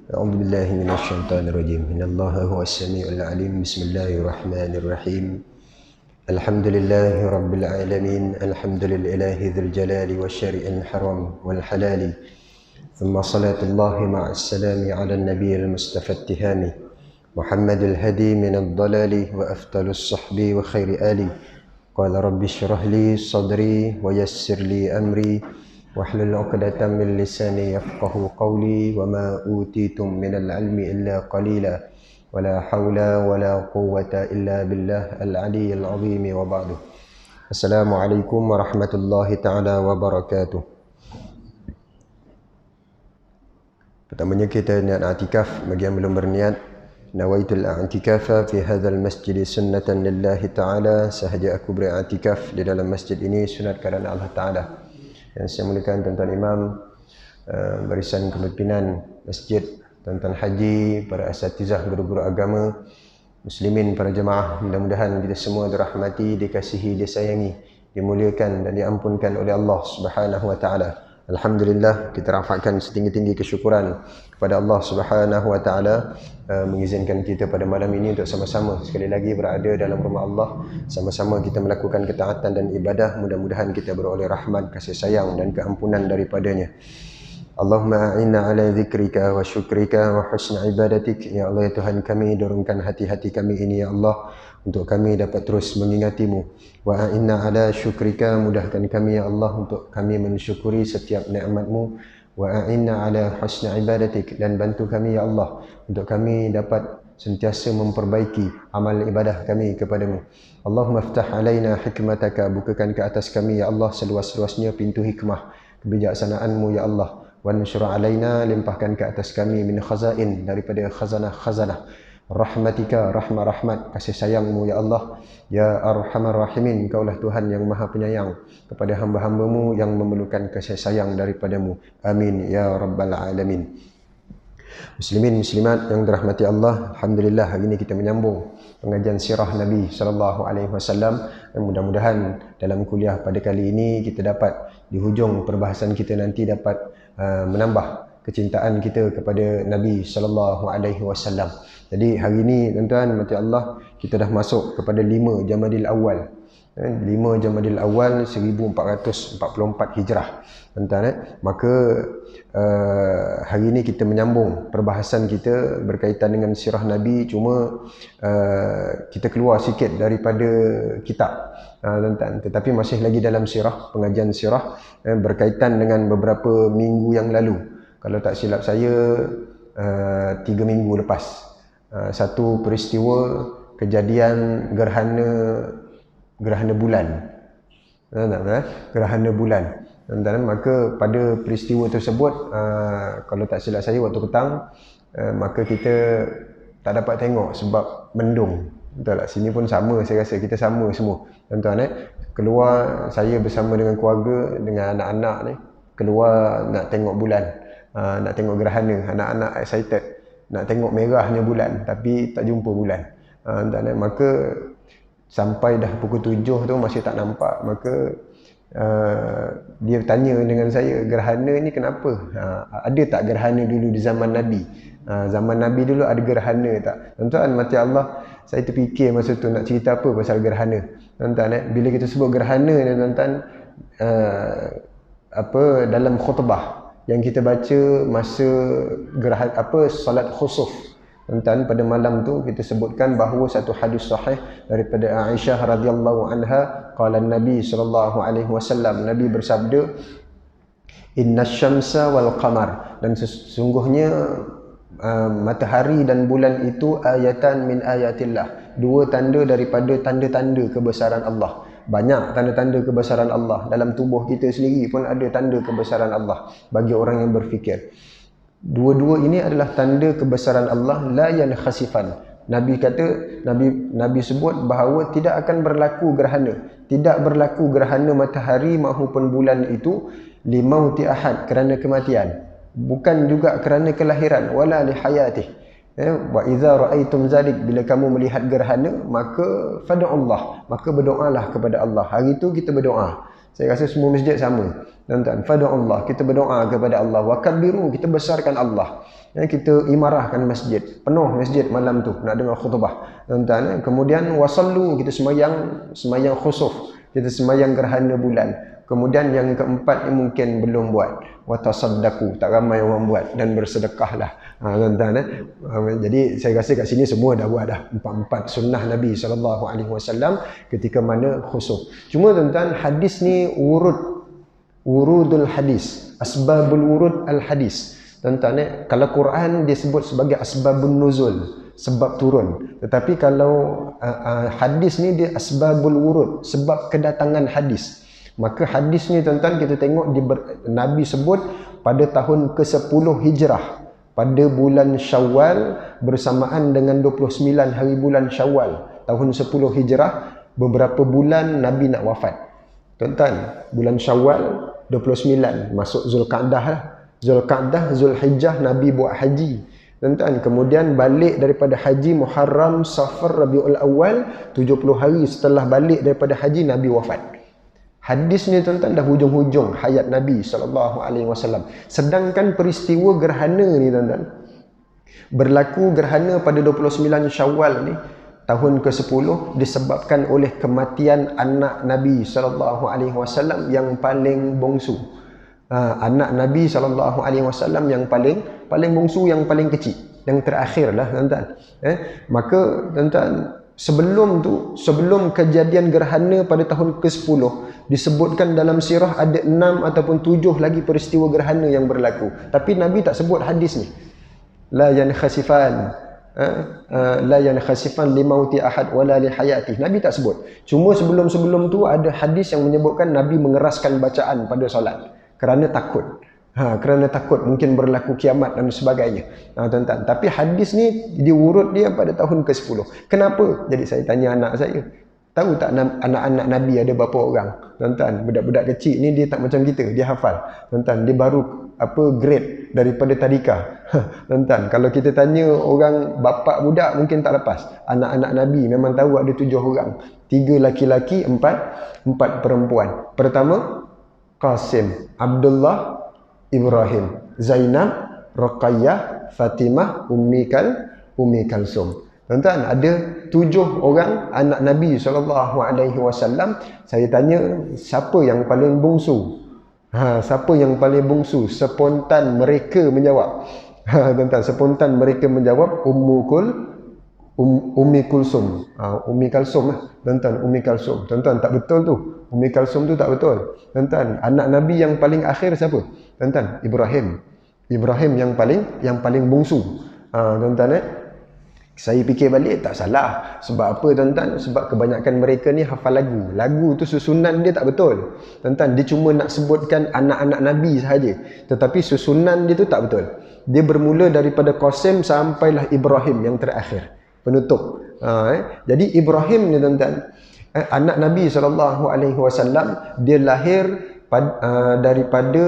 أعوذ بالله من الشيطان الرجيم. إن الله هو السميع العليم. بسم الله الرحمن الرحيم. الحمد لله رب العالمين. الحمد لله ذي الجلال والشرع الحرام والحلال. ثم صلاة الله مع السلام على النبي المصطفى التهامي محمد الهدي من الضلال وأفضل الصحب وخير آلي. قال رب اشرح لي صدري ويسر لي أمري واحلل عقدة من لساني يفقه قولي. وما أوتيتم من العلم إلا قليلا ولا حول ولا قوة إلا بالله العلي العظيم. وبعد. السلام عليكم ورحمة الله تعالى وبركاته. Pertamanya kita niat i'tikaf. Bagi yang belum berniat, nawaitul i'tikafa fi hadzal masjid sunnatan lillahi ta'ala. Sahaja aku beriktikaf di dalam masjid ini sunat kerana Allah Ta'ala. Yang saya muliakan tuan-tuan imam, barisan kepimpinan masjid, tuan-tuan haji, para asatizah, guru-guru agama, muslimin, para jemaah, mudah-mudahan kita semua dirahmati, dikasihi, disayangi, dimuliakan dan diampunkan oleh Allah Subhanahu wa taala. Alhamdulillah, kita rafakkan setinggi-tinggi kesyukuran kepada Allah Subhanahu wa taala mengizinkan kita pada malam ini untuk sama-sama sekali lagi berada dalam rumah Allah, sama-sama kita melakukan ketaatan dan ibadah. Mudah-mudahan kita beroleh rahmat, kasih sayang dan keampunan daripadanya. Allahumma a'inna ala zikrika wa syukrika wa husna ibadatik. Ya Allah, ya Tuhan kami, dorongkan hati-hati kami ini ya Allah untuk kami dapat terus mengingatimu. Wa a'inna ala syukrika, mudahkan kami ya Allah untuk kami mensyukuri setiap nikmatmu. Wa a'inna ala husna ibadatik, dan bantu kami ya Allah untuk kami dapat sentiasa memperbaiki amal ibadah kami kepadamu. Allahumma ftah alaina hikmataka, bukakan ke atas kami ya Allah seluas-luasnya pintu hikmah kebijaksanaanmu ya Allah. Wa nsyur alaina, limpahkan ke atas kami min khazain, daripada khazanah-khazanah rahmatika, rahmat-rahmat kasih sayangmu ya Allah. Ya arhamar rahimin, engkaulah Tuhan yang maha penyayang kepada hamba-hambamu yang memerlukan kasih sayang daripadamu. Amin ya rabbal alamin. Muslimin muslimat yang dirahmati Allah, alhamdulillah hari ini kita menyambung pengajian sirah Nabi sallallahu alaihi wasallam. Mudah-mudahan dalam kuliah pada kali ini kita dapat di hujung perbahasan kita nanti dapat menambah kecintaan kita kepada Nabi sallallahu alaihi wasallam. Jadi hari ini tuan-tuan mati Allah, kita dah masuk kepada 5 Jamadil Awal. 5 Jamadil Awal 1444 Hijrah. Tuan-tuan, maka hari ini kita menyambung perbahasan kita berkaitan dengan sirah Nabi, cuma kita keluar sikit daripada kitab, tuan-tuan, tetapi masih lagi dalam sirah, pengajian sirah berkaitan dengan beberapa minggu yang lalu. Kalau tak silap saya 3 minggu lepas, satu peristiwa kejadian gerhana bulan, gerhana bulan. Dan maka pada peristiwa tersebut, kalau tak silap saya waktu petang, maka kita tak dapat tengok sebab mendung. Betul tak? Sini pun sama, saya rasa kita sama semua. Tuan-tuan, keluar saya bersama dengan keluarga, dengan anak-anak ni, keluar nak tengok bulan, nak tengok gerhana. Anak-anak excited nak tengok merahnya bulan, tapi tak jumpa bulan. Maka sampai dah pukul 7 tu masih tak nampak. Maka dia tanya dengan saya, gerhana ni kenapa? Ada tak gerhana dulu di zaman Nabi? Zaman Nabi dulu ada gerhana tak? Tuan-tuan mati Allah, saya terfikir masa tu nak cerita apa pasal gerhana. Tuan-tuan, bila kita sebut gerhana ni tuan-tuan, dalam khutbah yang kita baca masa gerhana solat khusuf, tuan-tuan, pada malam tu kita sebutkan bahawa satu hadis sahih daripada Aisyah radhiyallahu anha, qala Nabi sallallahu alaihi wasallam, Nabi bersabda, innasyamsa wal qamar, dan sesungguhnya matahari dan bulan itu ayatan min ayatillah, 2 tanda daripada tanda-tanda kebesaran Allah. Banyak tanda-tanda kebesaran Allah. Dalam tubuh kita sendiri pun ada tanda kebesaran Allah bagi orang yang berfikir. Dua-dua ini adalah tanda kebesaran Allah, la yankhasifan. Nabi kata, Nabi sebut bahawa tidak akan berlaku gerhana, tidak berlaku gerhana matahari maupun bulan itu limauti ahad, kerana kematian, bukan juga kerana kelahiran, wala lihayatih. Wa idza raaitum zalik, bila kamu melihat gerhana, maka fad'ullah, maka berdoalah kepada Allah. Hari itu kita berdoa. Saya rasa semua masjid sama. Tuan-tuan, fad'ullah, kita berdoa kepada Allah, wa kabbiru, kita besarkan Allah. Kita imarahkan masjid, penuh masjid malam tu nak dengar khutbah. Tuan-tuan, kemudian wasallu, kita semayang khusuf, kita semayang gerhana bulan. Kemudian yang keempat ni mungkin belum buat, wa tasaddaqu, tak ramai orang buat, dan bersedekahlah. Tuan-tuan, jadi saya rasa kat sini semua dah buat dah empat sunnah Nabi SAW ketika mana khusuf. Cuma tuan-tuan, hadis ni wurudul hadis, asbabul wurud al hadis. Tuan-tuan, kalau Quran dia sebut sebagai asbabun nuzul, sebab turun. Tetapi kalau hadis ni dia asbabul wurud, sebab kedatangan hadis. Maka hadis ni tuan-tuan kita tengok Nabi sebut pada tahun ke-10 Hijrah, pada bulan Syawal bersamaan dengan 29 hari bulan Syawal tahun 10 Hijrah, beberapa bulan Nabi nak wafat. Tuan-tuan, bulan Syawal 29 masuk Zulqa'dah lah. Zulqa'dah, Zulhijjah Nabi buat haji. Tuan-tuan, kemudian balik daripada haji Muharram, Safar, Rabiul Awal, 70 hari setelah balik daripada haji Nabi wafat. Hadis ni tuan-tuan dah hujung-hujung hayat Nabi SAW. Sedangkan peristiwa gerhana ni tuan-tuan, berlaku gerhana pada 29 Syawal ni tahun ke-10 disebabkan oleh kematian anak Nabi SAW yang paling bongsu. Anak Nabi SAW yang paling bongsu, yang paling kecil, yang terakhir lah tuan-tuan. Maka tuan-tuan, sebelum kejadian gerhana pada tahun ke-10 disebutkan dalam sirah ada 6 ataupun 7 lagi peristiwa gerhana yang berlaku. Tapi Nabi tak sebut hadis ni. La yankhasifan la yankhasifan limauti ahad wala li hayati. Nabi tak sebut. Cuma sebelum tu ada hadis yang menyebutkan Nabi mengeraskan bacaan pada solat kerana takut. Kerana takut mungkin berlaku kiamat dan sebagainya. Tuan-tuan, tapi hadis ni diurut dia pada tahun ke-10. Kenapa? Jadi saya tanya anak saya, tahu tak anak-anak Nabi ada berapa orang? Tuan-tuan, budak-budak kecil ni dia tak macam kita, dia hafal. Tuan-tuan, dia baru grade daripada tadika. Tuan-tuan, kalau kita tanya orang bapa budak mungkin tak lepas. Anak-anak Nabi memang tahu ada 7 orang. 3 laki-laki, 4 perempuan. Pertama, Qasim, Abdullah, Ibrahim, Zainab, Ruqayyah, Fatimah, Ummi Kalsum. Tuan-tuan, ada 7 orang anak Nabi SAW. Saya tanya, siapa yang paling bongsu? Siapa yang paling bongsu? Spontan mereka menjawab. Tuan-tuan, spontan mereka menjawab Ummi Kulsum. Ummi Kalsum lah. Tuan-tuan, Ummi Kalsum. Tuan-tuan, tak betul tu. Ummi Kalsum tu tak betul. Tuan-tuan, anak Nabi yang paling akhir siapa? Tuan-tuan, Ibrahim. Ibrahim yang paling bongsu. Tuan-tuan, saya fikir balik tak salah. Sebab apa tuan-tuan? Sebab kebanyakan mereka ni hafal lagu. Lagu tu susunan dia tak betul. Tuan-tuan, dia cuma nak sebutkan anak-anak Nabi sahaja. Tetapi susunan dia tu tak betul. Dia bermula daripada Qasim sampailah Ibrahim yang terakhir, penutup. Jadi Ibrahim ni tuan-tuan, anak Nabi SAW, dia lahir daripada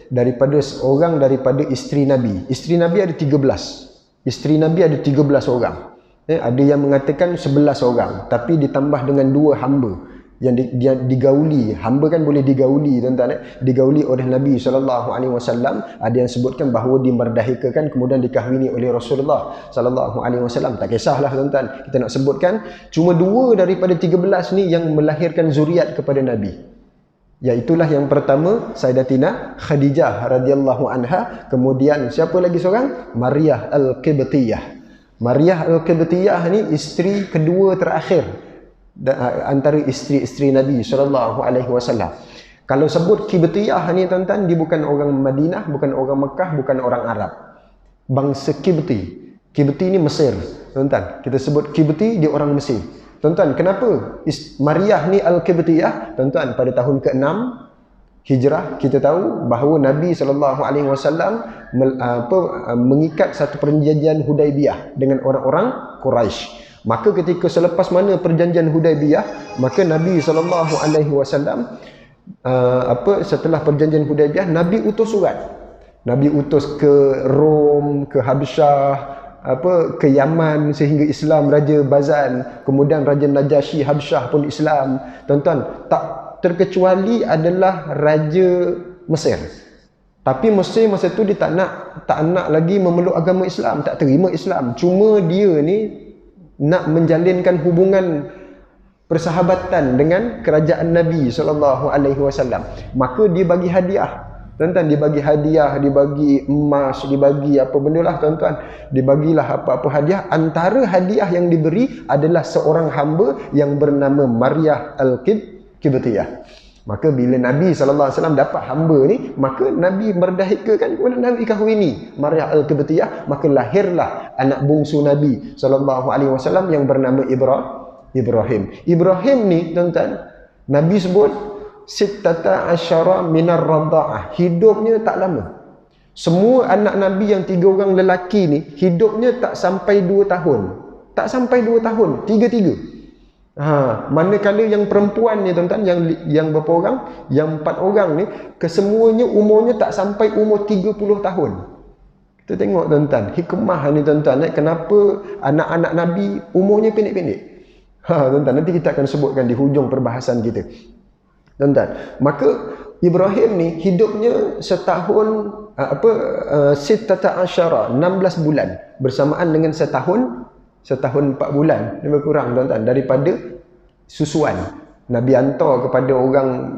daripada seorang daripada isteri Nabi. Isteri Nabi ada 13. Isteri Nabi ada 13 orang. Ada yang mengatakan 11 orang, tapi ditambah dengan 2 hamba yang digauli. Hamba kan boleh digauli tuan-tuan, digauli oleh Nabi SAW. Ada yang sebutkan bahawa dimerdahikakan kemudian dikahwini oleh Rasulullah SAW. Tak kisahlah tuan-tuan, kita nak sebutkan cuma 2 daripada 13 ni yang melahirkan zuriat kepada Nabi. Iaitulah yang pertama Sayyidatina Khadijah radhiyallahu anha, kemudian siapa lagi seorang? Maryah Al-Qibtiyah. Maryah Al-Qibtiyah ni isteri kedua terakhir antara isteri-isteri Nabi SAW. Kalau sebut Qibtiyah ni tuan-tuan, dia bukan orang Madinah, bukan orang Mekah, bukan orang Arab. Bangsa Qibti. Qibti ni Mesir. Tuan-tuan, kita sebut Qibti, dia orang Mesir. Tuan-tuan, kenapa Maryah ni Al-Qibtiyah? Tuan-tuan, pada tahun ke-6 Hijrah, kita tahu bahawa Nabi SAW mengikat satu perjanjian Hudaibiyah dengan orang-orang Quraisy. Maka ketika selepas mana perjanjian Hudaibiyah, maka Nabi SAW setelah perjanjian Hudaibiyah, Nabi utus surat. Nabi utus ke Rom, ke Habsyah, ke Yaman sehingga Islam, Raja Bazan, kemudian Raja Najasyi Habsyah pun Islam. Tuan-tuan, terkecuali adalah Raja Mesir. Tapi Mesir masa tu dia tak nak lagi memeluk agama Islam, tak terima Islam. Cuma dia ni nak menjalinkan hubungan persahabatan dengan kerajaan Nabi SAW. Maka dia bagi hadiah. Tuan-tuan, dia bagi hadiah, dia bagi emas, dia bagi apa benda lah tuan-tuan. Dia bagilah apa-apa hadiah. Antara hadiah yang diberi adalah seorang hamba yang bernama Maryah Al-Qibtiyah. Maka bila Nabi SAW dapat hamba ni, maka Nabi merdahikakan kepada Nabi kahwini Maryah Al-Qibtiyah. Maka lahirlah anak bungsu Nabi SAW yang bernama Ibrahim. Ibrahim ni tuan-tuan, Nabi sebut sittata asyara minar radha'ah. Hidupnya tak lama. Semua anak Nabi yang 3 orang lelaki ni hidupnya tak sampai 2 tahun. Tak sampai 2 tahun, 3-3. Manakala yang perempuan ni tuan-tuan, yang berapa orang? Yang 4 orang ni, kesemuanya umurnya tak sampai umur 30 tahun. Kita tengok tuan-tuan, hikmah ni tuan-tuan, kenapa anak-anak Nabi umurnya pendek-pendek. Tuan-tuan, nanti kita akan sebutkan di hujung perbahasan kita. Tuan-tuan, maka Ibrahim ni hidupnya setahun sittata asyara, 16 bulan bersamaan dengan setahun 4 bulan lebih kurang tuan-tuan daripada susuan. Nabi hantar kepada orang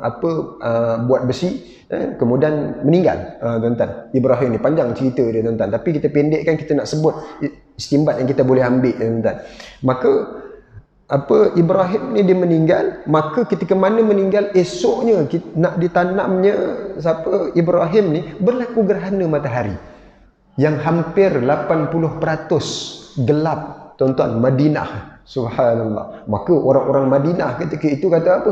buat besi, kemudian meninggal. Tuan-tuan, Ibrahim ni panjang cerita dia tuan-tuan, tapi kita pendekkan, kita nak sebut istimbat yang kita boleh ambil tuan-tuan. Maka Ibrahim ni dia meninggal. Maka ketika mana meninggal, esoknya nak ditanamnya Ibrahim ni berlaku gerhana matahari yang hampir 80% gelap tuan-tuan, Madinah. Subhanallah. Maka orang-orang Madinah ketika itu kata apa?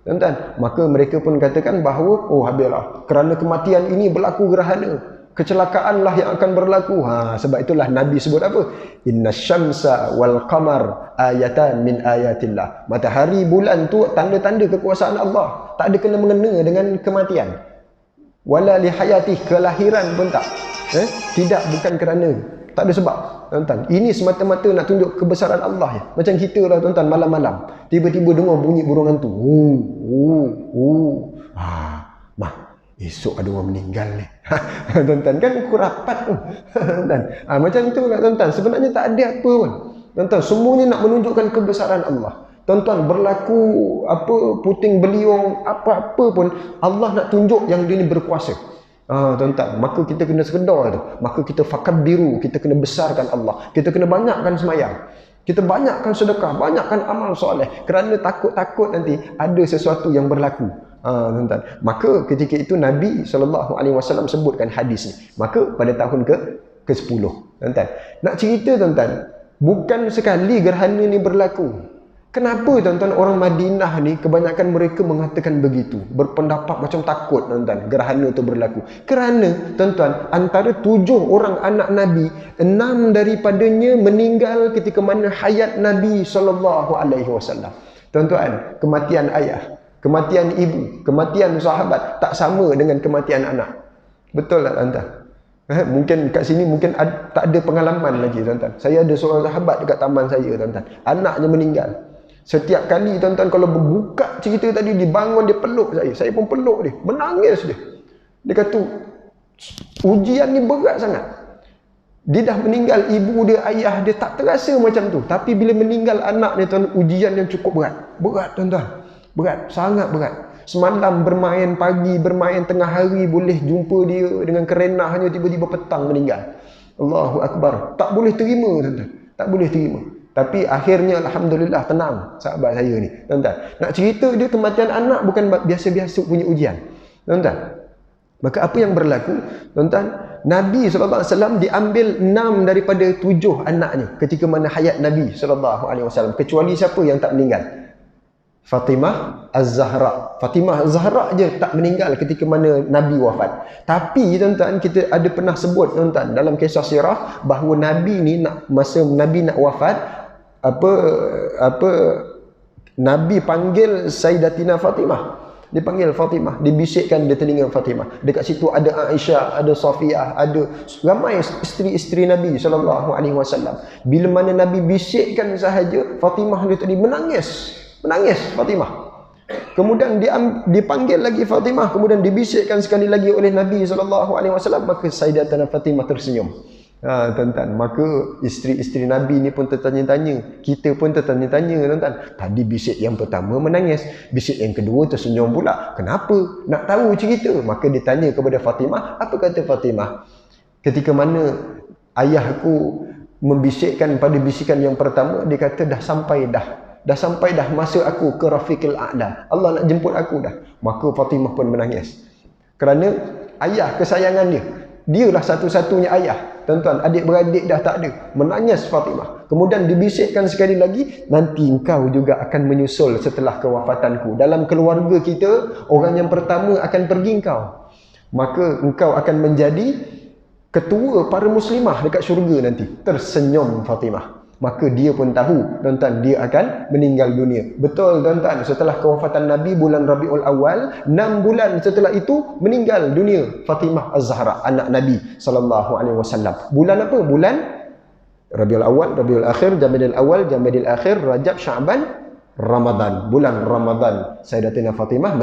Tuan-tuan, maka mereka pun katakan bahawa habislah, kerana kematian ini berlaku gerhana, kecelakaanlah yang akan berlaku. Sebab itulah Nabi sebut apa? Inna syamsa wal qamar ayatan min ayatillah. Matahari, bulan tu tanda-tanda kekuasaan Allah. Tak ada kena-mengena dengan kematian. Wala li hayatih, kelahiran pun tak. Tidak, bukan kerana, tak ada sebab. Tuan-tuan, ini semata-mata nak tunjuk kebesaran Allah ya. Macam kita lah tuan-tuan, malam-malam tiba-tiba dengar bunyi burung hantu. Mah, esok ada orang meninggal ni. Tuan-tuan, kan kurapat tu. Tuan-tuan, macam tu lah tuan-tuan. Sebenarnya tak ada apa pun. Tuan-tuan, semuanya nak menunjukkan kebesaran Allah. Tuan-tuan, berlaku puting beliung, apa-apa pun Allah nak tunjuk yang dia ni berkuasa. Tuan-tuan, maka kita kena sedar tu. Maka kita fakabbiru, kita kena besarkan Allah. Kita kena banyakkan sembahyang. Kita banyakkan sedekah, banyakkan amal soleh, kerana takut-takut nanti ada sesuatu yang berlaku. Tuan-tuan, maka ketika itu Nabi SAW sebutkan hadis ni. Maka pada tahun ke-10, tuan-tuan, nak cerita tuan-tuan, bukan sekali gerhana ni berlaku. Kenapa tuan-tuan orang Madinah ni kebanyakan mereka mengatakan begitu, berpendapat macam takut tuan-tuan gerhana tu berlaku? Kerana tuan-tuan, antara 7 orang anak Nabi, 6 daripadanya meninggal ketika mana hayat Nabi SAW. Tuan-tuan, kematian ayah, kematian ibu, kematian sahabat tak sama dengan kematian anak. Betul tak tuan-tuan? Mungkin kat sini mungkin tak ada pengalaman lagi tuan-tuan. Saya ada seorang sahabat dekat taman saya tuan-tuan, anaknya meninggal. Setiap kali tuan-tuan kalau berbuka cerita tadi, dia bangun, dia peluk saya pun peluk dia, menangis dia. Dia kata ujian ni berat sangat. Dia dah meninggal ibu dia, ayah dia, tak terasa macam tu. Tapi bila meninggal anak ni tuan, ujian yang cukup berat. Berat tuan-tuan, berat, sangat berat. Semalam bermain pagi, bermain tengah hari, boleh jumpa dia dengan kerenahnya, tiba-tiba petang meninggal. Allahu Akbar. Tak boleh terima tuan-tuan, tak boleh terima. Tapi akhirnya alhamdulillah tenang sahabat saya ni. Tuan-tuan, nak cerita dia kematian anak bukan biasa-biasa punya ujian. Tuan-tuan, maka apa yang berlaku? Tuan-tuan, Nabi SAW diambil 6 daripada 7 anaknya ketika mana hayat Nabi SAW. Kecuali siapa yang tak meninggal? Fatimah Az-Zahra. Fatimah Az-Zahra je tak meninggal ketika mana Nabi wafat. Tapi tuan-tuan, kita ada pernah sebut tuan-tuan dalam kisah sirah bahawa Nabi ni masa Nabi nak wafat, Nabi panggil Sayyidatina Fatimah. Dia panggil Fatimah, dibisikkan di telinga Fatimah. Dekat situ ada Aisyah, ada Safiyah, ada ramai isteri-isteri Nabi SAW. Bila mana Nabi bisikkan sahaja, Fatimah dia tadi menangis. Menangis Fatimah. Kemudian dipanggil lagi Fatimah, kemudian dibisikkan sekali lagi oleh Nabi SAW, maka Sayyidatina Fatimah tersenyum. Tuan-tuan, maka isteri-isteri Nabi ni pun tertanya-tanya, kita pun tertanya-tanya, tuan-tuan. Tadi bisik yang pertama menangis, bisik yang kedua tersenyum pula. Kenapa? Nak tahu cerita. Maka ditanya kepada Fatimah. Apa kata Fatimah? Ketika mana ayahku membisikkan pada bisikan yang pertama, dia kata dah sampai dah masa aku ke Rafiqil A'la. Allah nak jemput aku dah. Maka Fatimah pun menangis. Kerana ayah kesayangan dia. Dialah satu-satunya ayah. Tuan-tuan, adik-beradik dah tak ada. Menangis Fatimah. Kemudian dibisikkan sekali lagi, nanti engkau juga akan menyusul setelah kewafatanku. Dalam keluarga kita, orang yang pertama akan pergi engkau. Maka engkau akan menjadi ketua para muslimah dekat syurga nanti. Tersenyum Fatimah. Maka dia pun tahu, tuan-tuan, dia akan meninggal dunia. Betul, tuan-tuan, setelah kewafatan Nabi bulan Rabiul Awal, 6 bulan setelah itu meninggal dunia Fatimah Az-Zahra, anak Nabi SAW. Bulan apa? Bulan Rabiul Awal, Rabiul Akhir, Jamadil Awal, Jamadil Akhir, Rajab, Sya'ban, Ramadan. Bulan Ramadan Sayyidatina Fatimah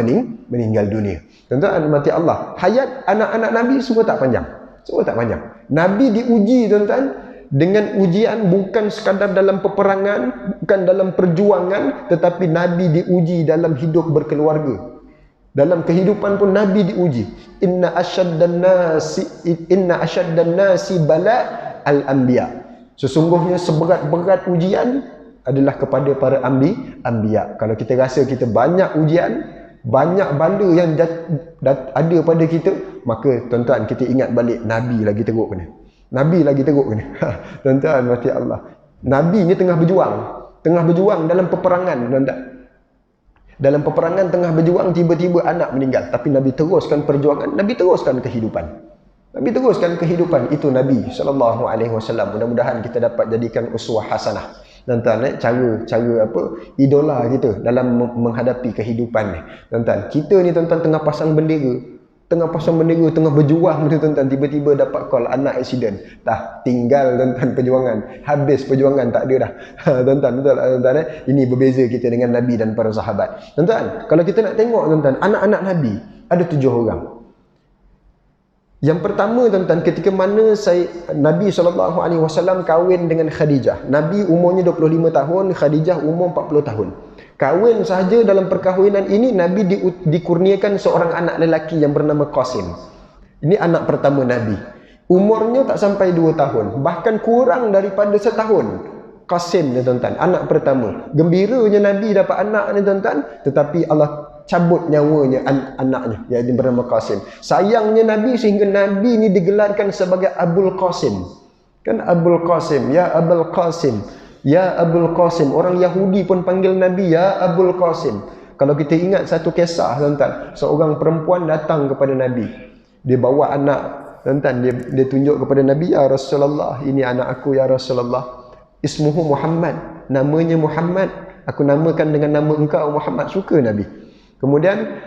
meninggal dunia. Tuan-tuan, mati Allah. Hayat anak-anak Nabi semua tak panjang. Semua tak panjang. Nabi diuji, tuan-tuan, dengan ujian bukan sekadar dalam peperangan, bukan dalam perjuangan, tetapi Nabi diuji dalam hidup berkeluarga. Dalam kehidupan pun Nabi diuji. Inna asyaddan nasi bala al-anbiya. Sesungguhnya seberat-berat ujian adalah kepada para anbiya. Kalau kita rasa kita banyak ujian, banyak bala yang ada pada kita, maka tuan-tuan, kita ingat balik Nabi lagi teruk kena. Nabi lagi teruk ni. Tuan-tuan, mati Allah. Nabi ni tengah berjuang dalam peperangan, tuan-tuan. Dalam peperangan tengah berjuang, tiba-tiba anak meninggal. Tapi Nabi teruskan perjuangan, Nabi teruskan kehidupan. Nabi teruskan kehidupan. Itu Nabi SAW. Mudah-mudahan kita dapat jadikan uswah hasanah. Tuan-tuan, cara idola kita dalam menghadapi kehidupan ni. Tuan-tuan, kita ni tuan-tuan tengah pasang bendera, tengah berjuang ni, tuan-tuan, tiba-tiba dapat call anak aksiden. Tinggal, tuan-tuan, perjuangan. Habis perjuangan, tak ada dah. Tuan-tuan, betul tak, tuan-tuan? Ini berbeza kita dengan Nabi dan para sahabat. Tuan-tuan, kalau kita nak tengok, tuan-tuan, anak-anak Nabi ada 7 orang. Yang pertama, tuan-tuan, ketika mana Nabi SAW kahwin dengan Khadijah. Nabi umurnya 25 tahun, Khadijah umur 40 tahun. Kahwin sahaja dalam perkahwinan ini, Nabi dikurniakan seorang anak lelaki yang bernama Qasim. Ini anak pertama Nabi. Umurnya tak sampai 2 tahun. Bahkan kurang daripada setahun. Qasim ni, tuan-tuan, anak pertama. Gembiranya Nabi dapat anak ni, tuan-tuan. Tetapi Allah cabut nyawanya anaknya, iaitu bernama Qasim. Sayangnya Nabi sehingga Nabi ni digelarkan sebagai Abul Qasim. Kan Abul Qasim, ya Abul Qasim. Ya Abul Qasim. Orang Yahudi pun panggil Nabi ya Abul Qasim. Kalau kita ingat satu kisah, tuan-tuan, seorang perempuan datang kepada Nabi. Dia bawa anak, tuan-tuan, dia tunjuk kepada Nabi, ya Rasulullah, ini anak aku ya Rasulullah. Ismuhu Muhammad. Namanya Muhammad. Aku namakan dengan nama engkau Muhammad. Suka Nabi. Kemudian,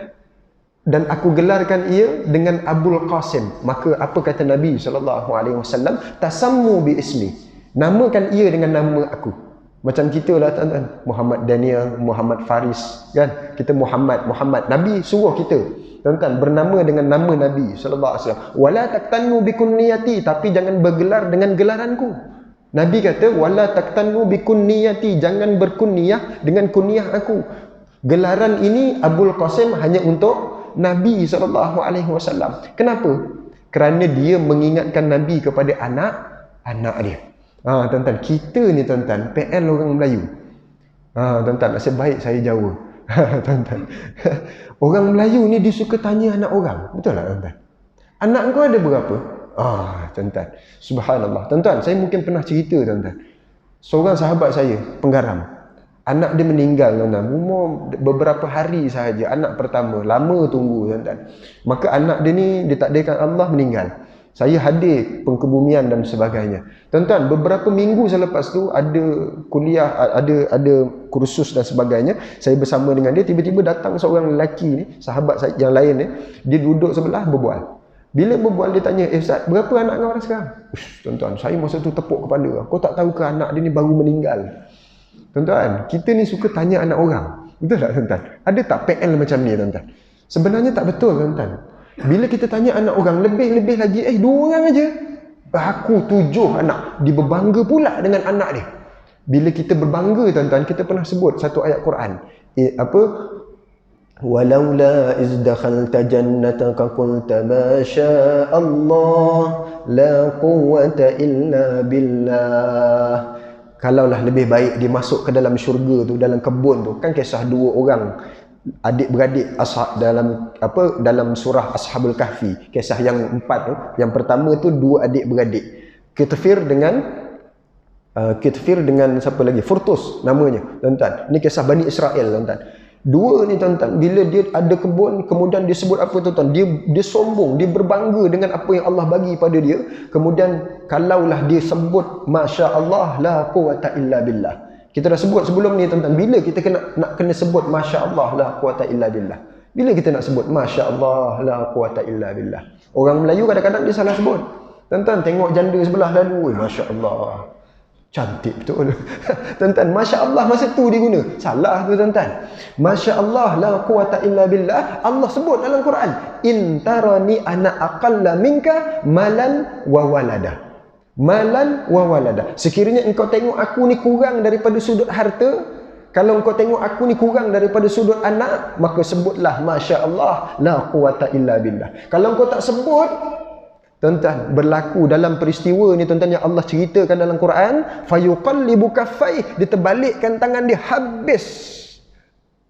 dan aku gelarkan ia dengan Abul Qasim. Maka apa kata Nabi SAW? Tasammu bi ismi. Namakan ia dengan nama aku. Macam kita lah, tuan-tuan. Muhammad Daniel, Muhammad Faris, kan? Kita Muhammad. Nabi suruh kita, tuan-tuan, bernama dengan nama Nabi SAW. Wala taktannu bikunniyati. Tapi jangan bergelar dengan gelaranku. Nabi kata, wala taktannu bikunniyati. Jangan berkunniyah dengan kunniyah aku. Gelaran ini Abul Qasim hanya untuk Nabi SAW. Kenapa? Kerana dia mengingatkan Nabi kepada anak dia. Tuan-tuan, kita ni, tuan-tuan, PL orang Melayu. Tuan-tuan, nasib baik saya Jawa. Tuan-tuan, orang Melayu ni dia suka tanya anak orang. Betul tak, tuan-tuan? Anak kau ada berapa? Tuan-tuan, subhanallah. Tuan-tuan, saya mungkin pernah cerita, tuan-tuan. Seorang sahabat saya, penggaram. Anak dia meninggal, tuan-tuan. Umur beberapa hari sahaja. Anak pertama. Lama tunggu, tuan-tuan. Maka anak dia ni ditakdirkan Allah meninggal. Saya hadir pengkebumian dan sebagainya. Tuan-tuan, beberapa minggu selepas tu ada kuliah, ada kursus dan sebagainya. Saya bersama dengan dia, tiba-tiba datang seorang lelaki ni, sahabat saya yang lain ni, dia duduk sebelah berbual. Bila berbual dia tanya, Ustaz, berapa anak kau sekarang? Tuan-tuan, saya masa tu tepuk kepala. Kau tak tahu ke anak dia ni baru meninggal? Tuan-tuan, kita ni suka tanya anak orang. Betul tak tuan-tuan? Ada tak PL macam ni tuan-tuan? Sebenarnya tak betul tuan-tuan. Bila kita tanya anak orang, lebih-lebih lagi, 2 orang aja. Aku 7 anak. Dia berbangga pula dengan anak dia. Bila kita berbangga tuan-tuan, kita pernah sebut satu ayat Quran. Walaula iz dakhalta jannataka qulta ma syaa Allah la quwwata illa billah. Kalaulah lebih baik dia masuk ke dalam syurga tu, dalam kebun tu, kan kisah 2 orang adik-beradik dalam surah Ashabul Kahfi, kisah yang 4 tu. Yang pertama tu 2 adik-beradik, Kitfir dengan siapa lagi? Furtus namanya, tuan-tuan. Ini kisah Bani Israel, tuan-tuan. 2 ni tuan-tuan, bila dia ada kebun, kemudian dia sebut apa tuan-tuan? Dia sombong, dia berbangga dengan apa yang Allah bagi pada dia. Kemudian kalaulah dia sebut Masya Allah la quwata illa billah. Kita dah sebut sebelum ni tuan-tuan, bila kita nak kena sebut Masya Allah la quwata illa billah? Bila kita nak sebut Masya Allah la quwata illa billah? Orang Melayu kadang-kadang dia salah sebut. Tuan-tuan tengok janda sebelah lalu, Masya Allah, cantik betul. Tuan-tuan, Masya Allah masa tu dia guna. Salah tu tuan-tuan. Masya Allah la quwata illa billah, Allah sebut dalam Quran, in tarani ana aqalla minka malan wa walada. Malan wa walada. Sekiranya engkau tengok aku ni kurang daripada sudut harta, kalau engkau tengok aku ni kurang daripada sudut anak, maka sebutlah Masya Allah la quwata illa billah. Kalau engkau tak sebut, tuan-tuan, berlaku dalam peristiwa ni tuan-tuan yang Allah ceritakan dalam Quran, fayuqallibu kaffai, dia terbalikkan tangan dia, habis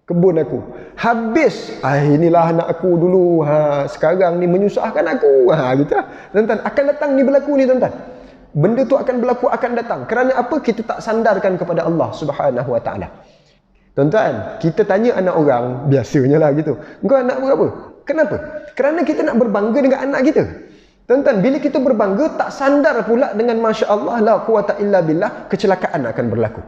kebun aku, habis. Inilah anak aku dulu, sekarang ni menyusahkan aku, gitu. Tuan-tuan, akan datang ni berlaku ni tuan-tuan. Benda tu akan berlaku, akan datang. Kerana apa? Kita tak sandarkan kepada Allah Subhanahu Wa Taala. Tuan-tuan, kita tanya anak orang, biasanya lah gitu, engkau anak berapa? Kenapa? Kerana kita nak berbangga dengan anak kita. Tuan-tuan, bila kita berbangga, tak sandar pula dengan Masya Allah la quwata illa billah, kecelakaan akan berlaku.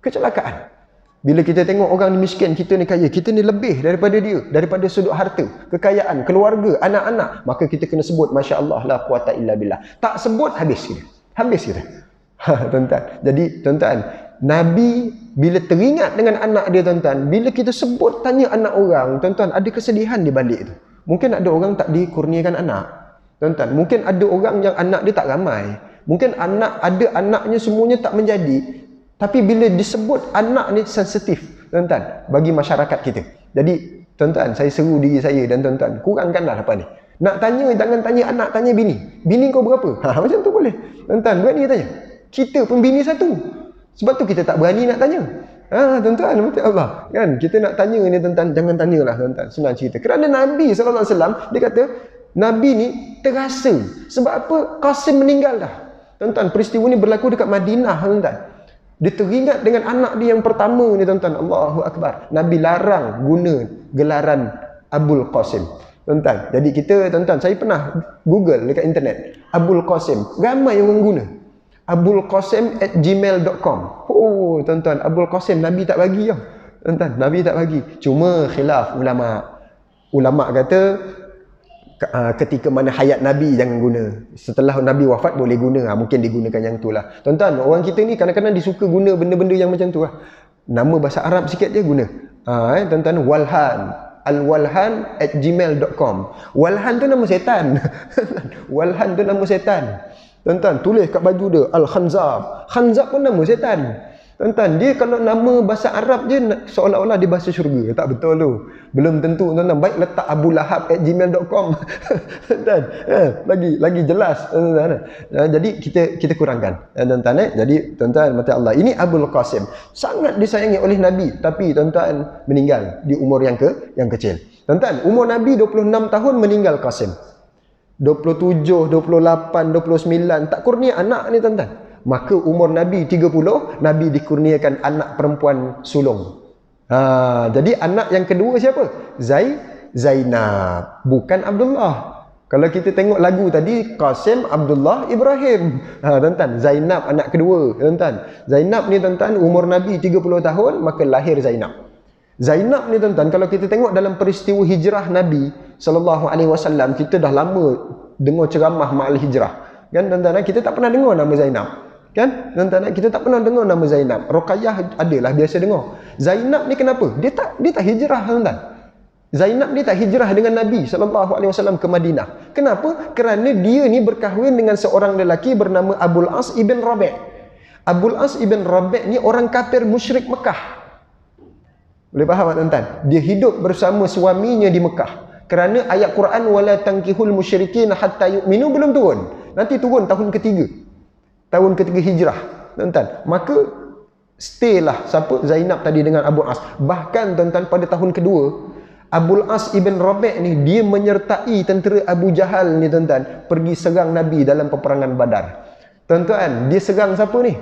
Kecelakaan. Bila kita tengok orang ni miskin, kita ni kaya, kita ni lebih daripada dia, daripada sudut harta, kekayaan, keluarga, anak-anak, maka kita kena sebut Masya Allah la quwata illa billah. Tak sebut, habis kita. Habis kita. Tuan-tuan. Jadi, tuan-tuan, Nabi bila teringat dengan anak dia, tuan-tuan, bila kita sebut, tanya anak orang, tuan-tuan, ada kesedihan di balik tu. Mungkin ada orang tak dikurniakan anak. Tuan-tuan, mungkin ada orang yang anak dia tak ramai. Mungkin ada anaknya semuanya tak menjadi. Tapi bila disebut anak ni sensitif, tuan-tuan, bagi masyarakat kita. Jadi, tuan-tuan, saya seru diri saya dan tuan-tuan, kurangkanlah apa ni. Nak tanya, jangan tanya anak, tanya bini. Bini kau berapa? Macam tu boleh. Tuan-tuan, berani tanya. Kita pun bini satu. Sebab tu kita tak berani nak tanya. Tuan-tuan, mati Allah. Kan? Kita nak tanya ni, tuan-tuan, jangan tanyalah, tuan-tuan. Senang cerita. Kerana Nabi SAW, dia kata, Nabi ni terasa. Sebab apa? Qasim meninggal dah. Tuan-tuan, peristiwa ni berlaku dekat Madinah, tuan-tuan. Dia teringat dengan anak dia yang pertama ni, tuan-tuan. Allahu Akbar. Nabi larang guna gelaran Abul Qasim. Tuan-tuan, jadi kita, tuan-tuan, saya pernah Google dekat internet. Abul Qasim. Ramai orang guna. abulqasim@gmail.com. Oh, tuan-tuan, Abul Qasim Nabi tak bagi tau. Tuan-tuan, Nabi tak bagi. Cuma khilaf ulama'. Ulama' kata, ketika mana hayat Nabi jangan guna. Setelah Nabi wafat boleh guna. Mungkin digunakan yang tu lah. Tuan-tuan, orang kita ni kadang-kadang disuka guna benda-benda yang macam tu lah. Nama bahasa Arab sikit je guna. Tuan-tuan, Walhan. Alwalhan@gmail.com. Walhan tu nama setan. Walhan tu nama setan. Tuan-tuan, tulis kat baju dia Al-Khanzab. Khanzab pun nama setan. Tuan-tuan, dia kalau nama bahasa Arab je seolah-olah dia bahasa syurga. Tak betul tu. Belum tentu, tuan-tuan. Baik letak abulahab@gmail.com. Tuan-tuan, lagi jelas. Tuan-tuan. Jadi kita kurangkan. Tuan-tuan, jadi tuan-tuan, mati Allah. Ini Abul Qasim. Sangat disayangi oleh Nabi, tapi tuan-tuan meninggal di umur yang kecil. Tuan-tuan, umur Nabi 26 tahun meninggal Qasim. 27, 28, 29 tak kurnia anak ni, tuan-tuan. Maka umur Nabi 30, Nabi dikurniakan anak perempuan sulung. Jadi anak yang kedua siapa? Zainab, bukan Abdullah. Kalau kita tengok lagu tadi, Qasim, Abdullah, Ibrahim. Tuan-tuan, Zainab anak kedua. Tuan-tuan, Zainab ni, tuan-tuan, umur Nabi 30 tahun, maka lahir Zainab. Zainab ni, tuan-tuan, kalau kita tengok dalam peristiwa hijrah Nabi SAW, kita dah lama dengar ceramah ma'al hijrah. Kan, tuan-tuan, kita tak pernah dengar nama Zainab. Kan? Tuan-tuan, kita tak pernah dengar nama Zainab. Ruqayyah adalah biasa dengar. Zainab ni kenapa? Dia tak hijrah, tuan-tuan. Zainab ni tak hijrah dengan Nabi SAW ke Madinah. Kenapa? Kerana dia ni berkahwin dengan seorang lelaki bernama Abul As ibn Rabi'. Abul As ibn Rabi' ni orang kafir musyrik Mekah. Boleh faham tak, tuan-tuan? Dia hidup bersama suaminya di Mekah. Kerana ayat Quran wala tankihul musyrikin hatta yu'minu belum turun. Nanti turun tahun ketiga. Tahun ketiga hijrah, tuan-tuan. Maka stay lah siapa? Zainab tadi dengan Abul As. Bahkan tuan-tuan, pada tahun kedua, Abul As ibn Rabi' ni dia menyertai tentera Abu Jahal ni, tuan-tuan, pergi serang Nabi dalam peperangan Badar. Tuan-tuan, dia serang siapa ni?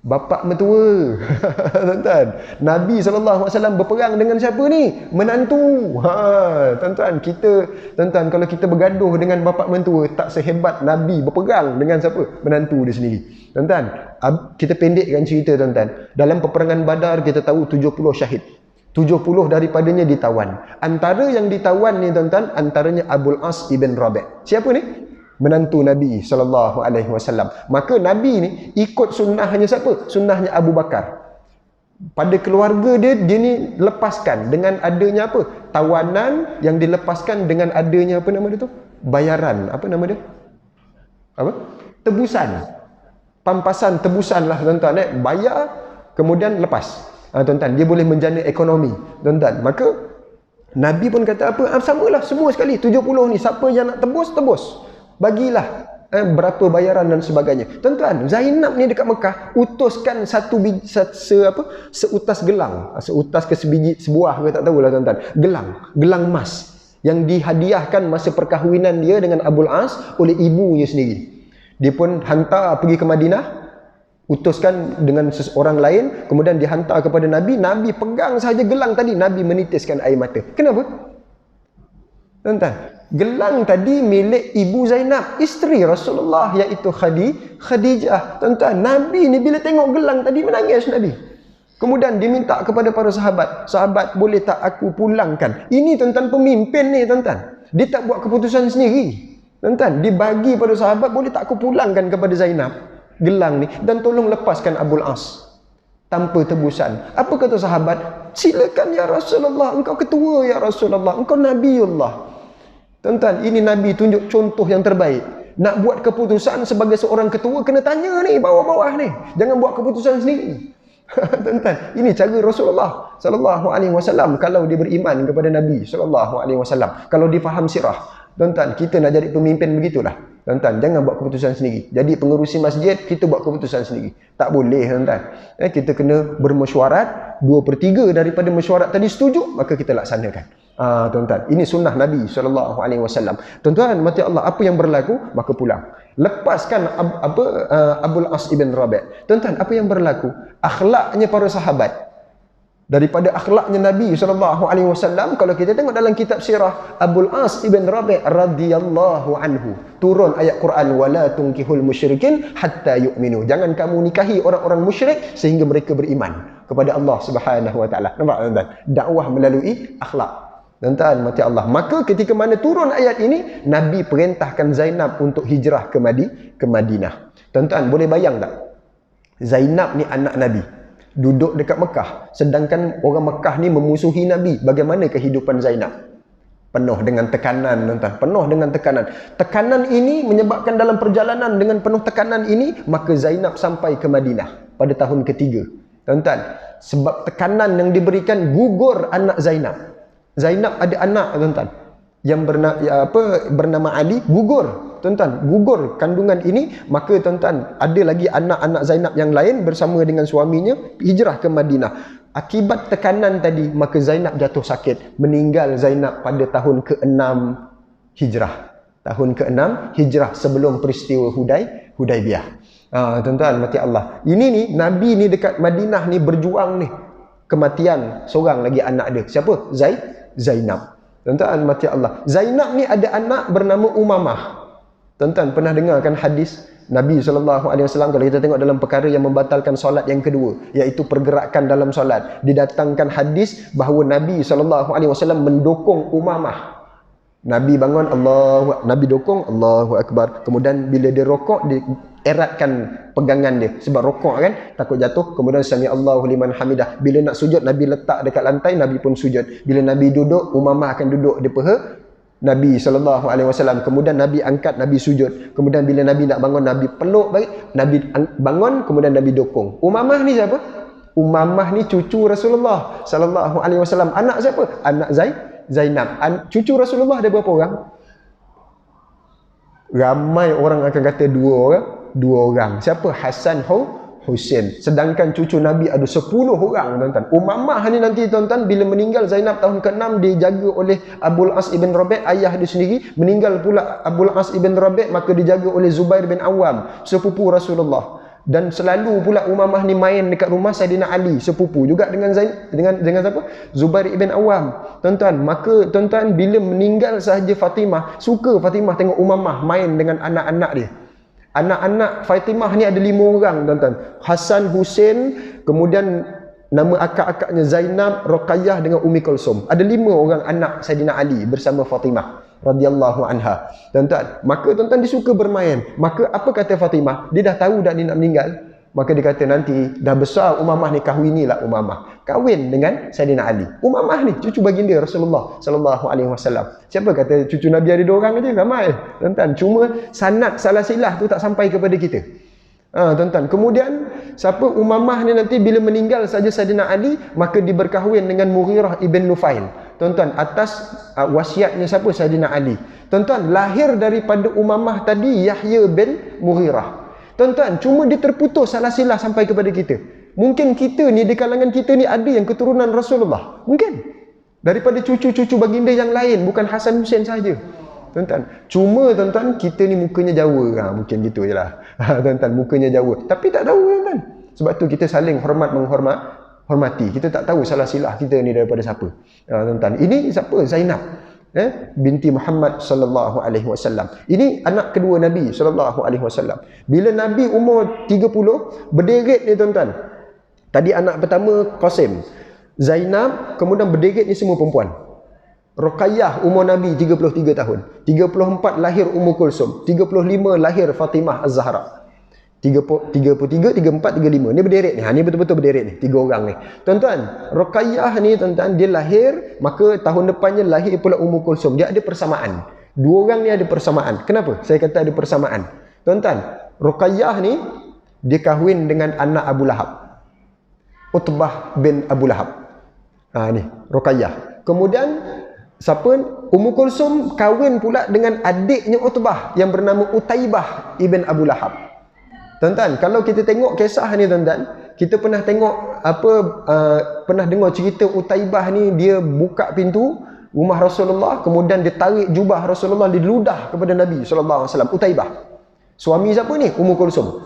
Bapa mertua. Tuan-tuan, Nabi SAW berperang dengan siapa ni? Menantu. Tuan-tuan, tuan-tuan, kalau kita bergaduh dengan bapa mentua, tak sehebat Nabi berperang dengan siapa? Menantu dia sendiri. Tuan-tuan, kita pendekkan cerita, tuan-tuan. Dalam peperangan Badar kita tahu 70 syahid. 70 daripadanya ditawan. Antara yang ditawan ni, tuan-tuan, antaranya Abul As ibn Rabi'. Siapa ni? Menantu Nabi SAW. Maka Nabi ni ikut sunnahnya siapa? Sunnahnya Abu Bakar. Pada keluarga dia ni lepaskan dengan adanya apa? Tawanan yang dilepaskan dengan adanya apa nama dia tu? Bayaran. Apa nama dia? Apa? Tebusan. Pampasan, tebusan lah, tuan-tuan. Bayar, kemudian lepas. Tuan-tuan, dia boleh menjana ekonomi, tuan-tuan. Maka Nabi pun kata apa? Samalah semua sekali 70 ni, siapa yang nak tebus, tebus. Bagilah berapa bayaran dan sebagainya. Tuan-tuan, Zainab ni dekat Mekah utuskan seutas gelang, seutas ke sebuah ke tak tahulah, tuan-tuan. Gelang emas yang dihadiahkan masa perkahwinan dia dengan Abul As oleh ibunya sendiri. Dia pun hantar pergi ke Madinah, utuskan dengan seseorang lain, kemudian dihantar kepada Nabi. Nabi pegang sahaja gelang tadi, Nabi menitiskan air mata. Kenapa? Tuan-tuan, gelang tadi milik ibu Zainab, isteri Rasulullah, iaitu Khadijah. Tuan-tuan, Nabi ni bila tengok gelang tadi menangis Nabi. Kemudian diminta kepada para sahabat, sahabat boleh tak aku pulangkan? Ini tuan-tuan pemimpin ni, tuan-tuan. Dia tak buat keputusan sendiri. Tuan-tuan, dibagi pada sahabat, boleh tak aku pulangkan kepada Zainab gelang ni, dan tolong lepaskan Abul As tanpa tebusan. Apa kata sahabat? Silakan ya Rasulullah, engkau ketua ya Rasulullah, engkau Nabiullah. Tuan-tuan, ini Nabi tunjuk contoh yang terbaik. Nak buat keputusan sebagai seorang ketua, kena tanya ni bawah-bawah ni, jangan buat keputusan sendiri. Tuan-tuan, ini cara Rasulullah SAW kalau dia beriman kepada Nabi SAW, kalau dia faham sirah. Tuan-tuan, kita nak jadi pemimpin begitulah. Tuan-tuan, jangan buat keputusan sendiri. Jadi pengerusi masjid, kita buat keputusan sendiri. Tak boleh, tuan-tuan. Kita kena bermesyuarat, 2/3 daripada mesyuarat tadi setuju, maka kita laksanakan. Tuan-tuan, ini sunnah Nabi SAW. Tuan-tuan, mati Allah, apa yang berlaku, maka pulang. Lepaskan Abul As ibn Rabi'. Tuan-tuan, apa yang berlaku? Akhlaknya para sahabat. Daripada akhlaknya Nabi SAW, kalau kita tengok dalam kitab sirah, Abul As ibn Rabi' radhiyallahu anhu, turun ayat Quran, wala tunkihul musyrikin hatta yu'minu. Jangan kamu nikahi orang-orang musyrik sehingga mereka beriman kepada Allah Subhanahu wa taala. Nampak, tuan-tuan? Dakwah melalui akhlak. Tuan-tuan, mati Allah. Maka ketika mana turun ayat ini, Nabi perintahkan Zainab untuk hijrah ke Madinah. Tuan-tuan, boleh bayang tak? Zainab ni anak Nabi, duduk dekat Mekah, sedangkan orang Mekah ni memusuhi Nabi. Bagaimana kehidupan Zainab? Penuh dengan tekanan, tuan-tuan. Penuh dengan tekanan. Tekanan ini menyebabkan dalam perjalanan dengan penuh tekanan ini, maka Zainab sampai ke Madinah pada tahun ketiga. Tuan-tuan, sebab tekanan yang diberikan, gugur anak Zainab. Zainab ada anak, tuan-tuan, yang bernama Ali, gugur. Tuan-tuan, gugur kandungan ini. Maka tuan-tuan, ada lagi anak-anak Zainab yang lain bersama dengan suaminya hijrah ke Madinah. Akibat tekanan tadi, maka Zainab jatuh sakit. Meninggal Zainab pada tahun ke-6 hijrah. Tahun ke-6 hijrah, sebelum peristiwa Hudaibiyah. Tuan-tuan, mati Allah. Ini ni, Nabi ni dekat Madinah ni berjuang ni. Kematian seorang lagi anak dia. Siapa? Zainab. Tuan-tuan, mati Allah. Zainab ni ada anak bernama Umamah. Tuan-tuan, pernah dengar kan hadis Nabi SAW, kalau kita tengok dalam perkara yang membatalkan solat yang kedua, iaitu pergerakan dalam solat, didatangkan hadis bahawa Nabi SAW mendukung Umamah. Nabi bangun, Nabi dokong, Allahu Akbar. Kemudian bila dia rokok, dia eratkan pegangan dia. Sebab rokok kan, takut jatuh. Kemudian sami Allahu liman hamidah. Bila nak sujud, Nabi letak dekat lantai, Nabi pun sujud. Bila Nabi duduk, Umamah akan duduk di paha Nabi SAW. Kemudian Nabi angkat, Nabi sujud. Kemudian bila Nabi nak bangun, Nabi peluk balik. Nabi bangun, kemudian Nabi dokong. Umamah ni siapa? Umamah ni cucu Rasulullah SAW. Anak siapa? Anak Zainab. Cucu Rasulullah ada berapa orang? Ramai orang akan kata dua orang. Siapa? Hasan, Husain. Sedangkan cucu Nabi ada 10 orang, tuan-tuan. Umamah ni nanti, tuan-tuan, bila meninggal Zainab tahun ke-6, dijaga oleh Abul As ibn Rabi', ayah dia sendiri. Meninggal pula Abul As ibn Rabi', maka dijaga oleh Zubair bin Awam, sepupu Rasulullah. Dan selalu pula Umamah ni main dekat rumah Saidina Ali, sepupu juga dengan dengan siapa? Zubair ibn Awam. Tuan-tuan, maka tuan-tuan, bila meninggal sahaja Fatimah, suka Fatimah tengok Umamah main dengan anak-anak dia. Anak-anak Fatimah ni ada 5 orang, tuan-tuan. Hasan, Husain, kemudian nama akak-akaknya Zainab, Ruqayyah dengan Ummi Kulsum. Ada 5 orang anak Saidina Ali bersama Fatimah radhiyallahu anha. Tuan-tuan, maka tuan-tuan dia suka bermain. Maka apa kata Fatimah? Dia dah tahu dah dia nak meninggal. Maka dia kata nanti dah besar Umamah ni, kahwinilah Umamah. Kahwin dengan Saidina Ali. Umamah ni cucu baginda Rasulullah sallallahu alaihi wasallam. Siapa kata cucu Nabi ada 2 orang aja? Ramai. Tuan-tuan, cuma sanad salah silah tu tak sampai kepada kita. Tuan-tuan, kemudian siapa? Umamah ni nanti bila meninggal saja Saidina Ali, maka diberkahwin dengan Mughirah ibn Nufail. Tuan-tuan, atas wasiatnya siapa? Saidina Ali. Tuan-tuan, lahir daripada Umamah tadi Yahya bin Mughirah. Tuan-tuan, cuma dia terputus salah silah sampai kepada kita. Mungkin kita ni, di kalangan kita ni ada yang keturunan Rasulullah. Mungkin daripada cucu-cucu baginda yang lain, bukan Hasan Husain saja. Tuan-tuan, cuma tuan-tuan, kita ni mukanya Jawa. Mungkin gitu je lah. Tuan-tuan, mukanya Jawa. Tapi tak tahu, tuan-tuan. Sebab tu kita saling hormati. Kita tak tahu salah silah kita ni daripada siapa. Tuan-tuan, ini siapa? Zainab binti Muhammad sallallahu alaihi wasallam. Ini anak kedua Nabi sallallahu alaihi wasallam. Bila Nabi umur 30, berderet ni, tuan-tuan. Tadi anak pertama Qasim, Zainab, kemudian berderet ni semua perempuan. Ruqayyah umur Nabi 33 tahun. 34 lahir Ummu Kulsum. 35 lahir Fatimah Az-Zahra. 33, 34, 35. Ni berderet ni. Ni betul-betul berderet ni. 3 orang ni. Tuan-tuan, Ruqayyah ni, tuan-tuan, dia lahir, maka tahun depannya lahir pula Ummu Kulsum. Dia ada persamaan. 2 orang ni ada persamaan. Kenapa saya kata ada persamaan? Tuan-tuan, Ruqayyah ni, dia kahwin dengan anak Abu Lahab. Utbah bin Abu Lahab. Ni, Ruqayyah. Kemudian, siapa? Ummu Kulsum kahwin pula dengan adiknya Utbah yang bernama Utaibah ibn Abu Lahab. Tuan-tuan, kalau kita tengok kisah ni, tuan-tuan, kita pernah tengok pernah dengar cerita Utaibah ni, dia buka pintu rumah Rasulullah, kemudian dia tarik jubah Rasulullah, dia ludah kepada Nabi sallallahu alaihi wasallam. Utaibah. Suami siapa ni? Ummu Kulsum.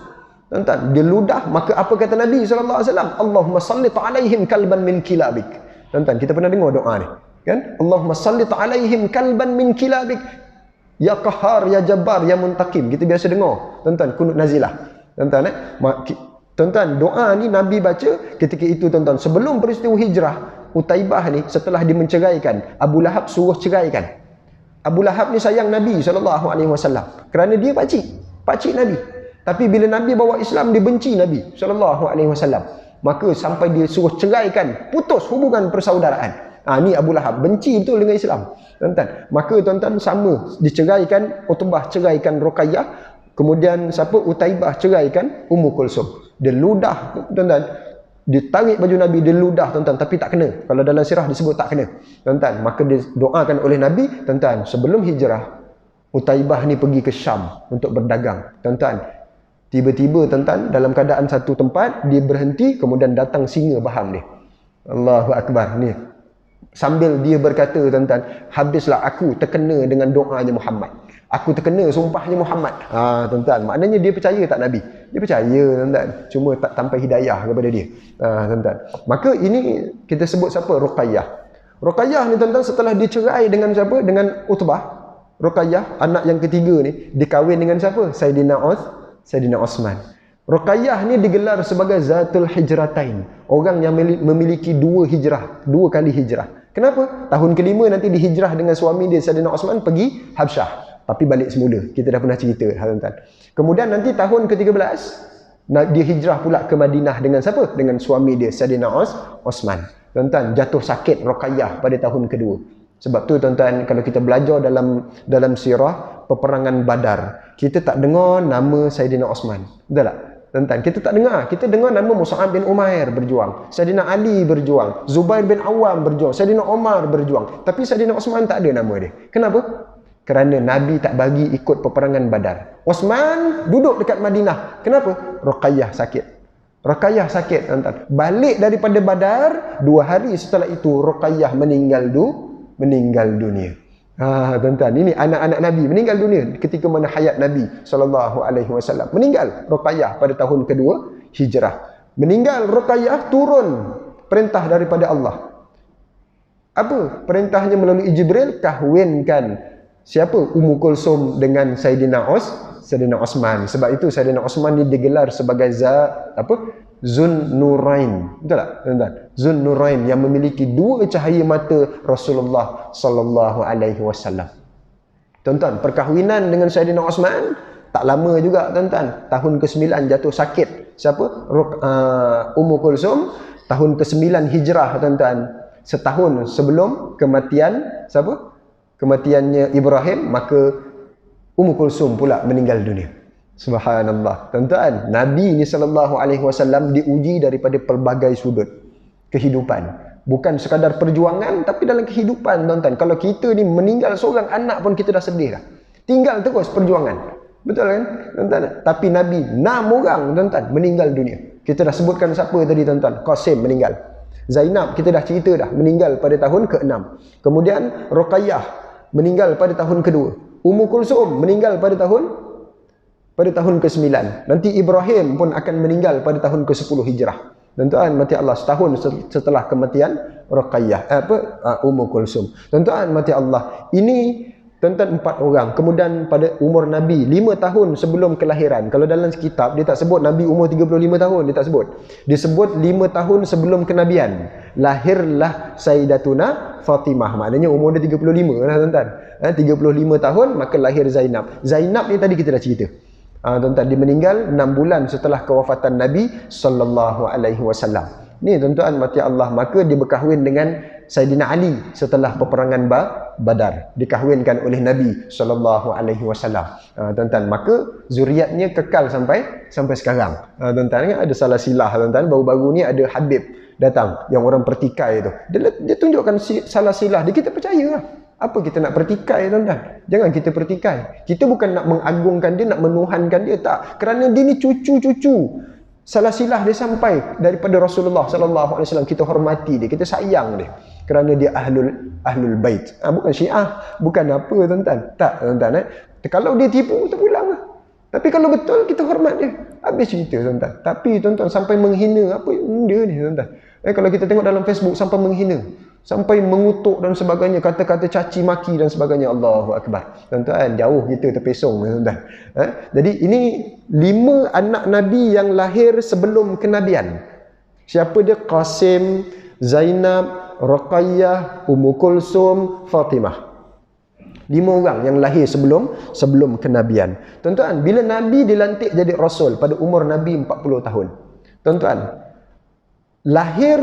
Tuan-tuan, dia ludah, maka apa kata Nabi sallallahu alaihi wasallam? Allahumma sallit alaihim kalban min kilabik. Tuan-tuan, kita pernah dengar doa ni, kan? Allahumma sallit alaihim kalban min kilabik. Ya Qahhar, ya Jabbar, ya Muntaqim. Kita biasa dengar, tuan-tuan, kunut nazilah. Tuan-tuan, tuan-tuan, doa ni Nabi baca ketika itu, tuan-tuan, sebelum peristiwa hijrah. Utaibah ni setelah dia menceraikan, Abu Lahab suruh ceraikan. Abu Lahab ni sayang Nabi SAW kerana dia pakcik Nabi. Tapi bila Nabi bawa Islam, dia benci Nabi SAW. Maka sampai dia suruh ceraikan, putus hubungan persaudaraan. Ni Abu Lahab benci betul dengan Islam, tuan-tuan. Maka, tuan-tuan, sama diceraikan. Utbah ceraikan Ruqayyah. Kemudian siapa? Utaibah ceraikan Ummu Kulsum. Dia ludah, tuan-tuan. Dia tarik baju Nabi, dia ludah, tuan-tuan, tapi tak kena. Kalau dalam sirah disebut tak kena, tuan-tuan. Maka dia doakan oleh Nabi, tuan-tuan, sebelum hijrah, Utaibah ni pergi ke Syam untuk berdagang, tuan-tuan. Tiba-tiba, tuan-tuan, dalam keadaan satu tempat, dia berhenti, kemudian datang singa bahang dia. Allahu Akbar ni. Sambil dia berkata, tuan-tuan, habislah aku terkena dengan doanya Muhammad. Aku terkena sumpahnya Muhammad. Tuan-tuan, maknanya dia percaya tak Nabi? Dia percaya, tuan-tuan. Cuma tak sampai hidayah kepada dia. Tuan-tuan. Maka ini kita sebut siapa? Ruqayyah. Ruqayyah ni, tuan-tuan, setelah dia cerai dengan siapa? Dengan Utbah. Ruqayyah, anak yang ketiga ni, dikahwin dengan siapa? Saidina Osman. Ruqayyah ni digelar sebagai Zatul Hijratain. Orang yang memiliki 2 hijrah, 2 kali hijrah. Kenapa? Tahun kelima nanti dihijrah dengan suami dia Saidina Osman pergi Habsyah. Tapi balik semula. Kita dah pernah cerita, tuan-tuan. Kemudian nanti tahun ke-13 dia hijrah pula ke Madinah dengan siapa? Dengan suami dia Saidina Osman. Tuan-tuan, jatuh sakit Ruqayyah pada tahun kedua. Sebab tu tuan-tuan, kalau kita belajar dalam sirah peperangan Badar, kita tak dengar nama Saidina Osman. Betul tak? Tuan-tuan, kita tak dengar. Kita dengar nama Mus'ab bin Umair berjuang, Saidina Ali berjuang, Zubair bin Awam berjuang, Saidina Omar berjuang. Tapi Saidina Osman tak ada nama dia. Kenapa? Kerana Nabi tak bagi ikut peperangan Badar. Osman duduk dekat Madinah. Kenapa? Ruqayyah sakit. Ruqayyah sakit, tuan-tuan. Balik daripada Badar, 2 hari setelah itu Ruqayyah meninggal dunia. Tuan-tuan, ini anak-anak Nabi meninggal dunia ketika mana hayat Nabi SAW. Meninggal Ruqayyah pada tahun kedua hijrah. Meninggal Ruqayyah, turun perintah daripada Allah. Apa perintahnya? Melalui Jibril, kahwinkan siapa? Ummu Kulsum dengan Saidina Osman. Sebab itu Saidina Osman ni digelar sebagai Zun Nurain. Betul tak, tuan-tuan? Zun Nurain, yang memiliki 2 cahaya mata Rasulullah sallallahu alaihi wasallam. Tuan-tuan, perkahwinan dengan Saidina Osman tak lama juga, tuan-tuan. Tahun ke-9 jatuh sakit. Siapa? Ummu Kulsum. Tahun ke-9 hijrah, tuan-tuan. Setahun sebelum kematian siapa? Kematiannya Ibrahim, maka Ummu Kulsum pula meninggal dunia. Subhanallah. Tuan-tuan, Nabi ni sallallahu alaihi wasallam diuji daripada pelbagai sudut kehidupan. Bukan sekadar perjuangan, tapi dalam kehidupan, tuan-tuan. Kalau kita ni meninggal seorang anak pun kita dah sedih dah. Tinggal terus perjuangan. Betul kan, tuan-tuan? Tapi Nabi 6 orang, tuan-tuan, meninggal dunia. Kita dah sebutkan siapa tadi, tuan-tuan? Qasim meninggal. Zainab kita dah cerita dah, meninggal pada tahun ke-6. Kemudian Ruqayyah meninggal pada tahun kedua. Ummu Kulsum meninggal pada tahun ke-9. Nanti Ibrahim pun akan meninggal pada tahun ke-10 hijrah. Tuan-tuan, mati Allah, setahun setelah kematian Ruqayyah, Ummu Kulsum. Tuan-tuan, mati Allah. Ini tuan-tuan 4 orang. Kemudian pada umur Nabi 5 tahun sebelum kelahiran. Kalau dalam kitab dia tak sebut Nabi umur 35 tahun, dia tak sebut. Dia sebut 5 tahun sebelum kenabian. Lahirlah Sayyidatuna Fatimah. Maknanya umur dia 35 lah, tuan-tuan. 35 tahun maka lahir Zainab. Zainab ni tadi kita dah cerita. Tuan-tuan, dia meninggal 6 bulan setelah kewafatan Nabi sallallahu alaihi wasallam. Ni tuan-tuan, mati Allah, maka dia berkahwin dengan Saidina Ali setelah peperangan Badar. Dikahwinkan oleh Nabi sallallahu alaihi wasallam. Tuan-tuan, maka zuriatnya kekal sampai sekarang. Tuan-tuan, ada salah silah, tuan-tuan. Baru-baru ni ada Habib datang yang orang pertikai tu. Dia tunjukkan salah silah dia, kita percayalah. Apa kita nak pertikai, tuan-tuan? Jangan kita pertikai. Kita bukan nak mengagungkan dia, nak menuhankan dia, tak. Kerana dia ni cucu-cucu. Salah silah dia sampai daripada Rasulullah sallallahu alaihi wasallam. Kita hormati dia, kita sayang dia. Kerana dia ahlul bait. Bukan Syiah, bukan apa, tuan-tuan. Tak, tuan-tuan. Kalau dia tipu, kita pulang lah. Tapi kalau betul, kita hormat dia. Habis cerita, tuan-tuan. Tapi tuan-tuan, sampai menghina, apa dia ni, tuan-tuan? Kalau kita tengok dalam Facebook, sampai menghina, sampai mengutuk dan sebagainya, kata-kata caci maki dan sebagainya. Allahu Akbar. Tuan-tuan, jauh kita terpesong, tuan-tuan. Jadi ini 5 anak Nabi yang lahir sebelum kenabian. Siapa dia? Qasim, Zainab, Ruqayyah, Ummu Kulsum, Fatimah. 5 orang yang lahir sebelum kenabian. Tuan-tuan, bila Nabi dilantik jadi Rasul pada umur Nabi 40 tahun. Tuan-tuan, lahir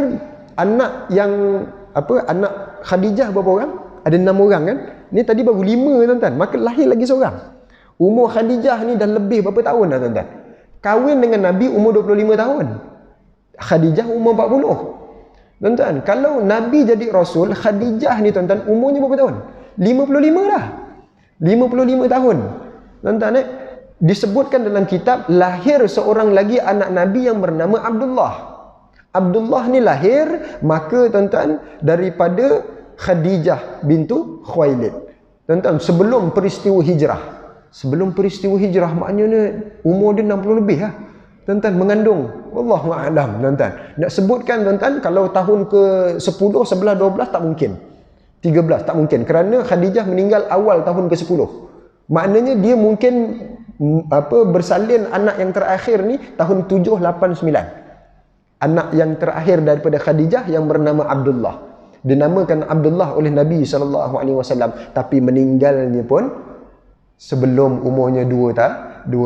anak anak Khadijah berapa orang? Ada 6 orang kan? Ni tadi baru 5, tuan-tuan. Maka lahir lagi seorang. Umur Khadijah ni dah lebih berapa tahun dah, tuan-tuan? Kahwin dengan Nabi umur 25 tahun. Khadijah umur 40. Tuan-tuan, kalau Nabi jadi Rasul, Khadijah ni, tuan-tuan, umurnya berapa tahun? 55 dah. 55 tahun. Tuan-tuan, disebutkan dalam kitab, lahir seorang lagi anak Nabi yang bernama Abdullah. Abdullah ni lahir, maka tuan-tuan, daripada Khadijah bintu Khuwailid. Tuan-tuan, sebelum peristiwa hijrah. Sebelum peristiwa hijrah, maknanya umur dia 60 lebih lah. Tuan-tuan, mengandung. Wallahu a'lam, tuan-tuan. Nak sebutkan, tuan-tuan, kalau tahun ke-10, 11, 12 tak mungkin. 13 tak mungkin. Kerana Khadijah meninggal awal tahun ke-10. Maknanya dia mungkin bersalin anak yang terakhir ni tahun 7, 8, 9. Anak yang terakhir daripada Khadijah yang bernama Abdullah. dinamakan Abdullah oleh Nabi SAW, tapi meninggalnya pun sebelum umurnya 2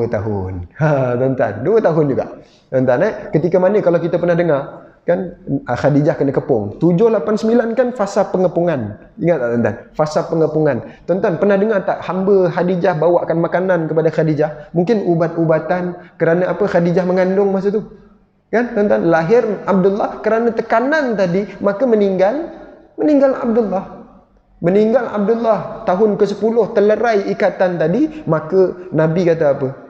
tahun. Tuan-tuan, 2 tahun juga. Tuan-tuan, ketika mana kalau kita pernah dengar kan Khadijah kena kepung 789 kan fasa pengepungan. Ingat tak tuan-tuan? Fasa pengepungan. Tuan-tuan pernah dengar tak hamba Khadijah bawakan makanan kepada Khadijah? Mungkin ubat-ubatan. Kerana apa? Khadijah mengandung masa tu. Kan tuan-tuan, lahir Abdullah kerana tekanan tadi, maka meninggal Abdullah. Meninggal Abdullah tahun ke-10, terlerai ikatan tadi, maka Nabi kata apa?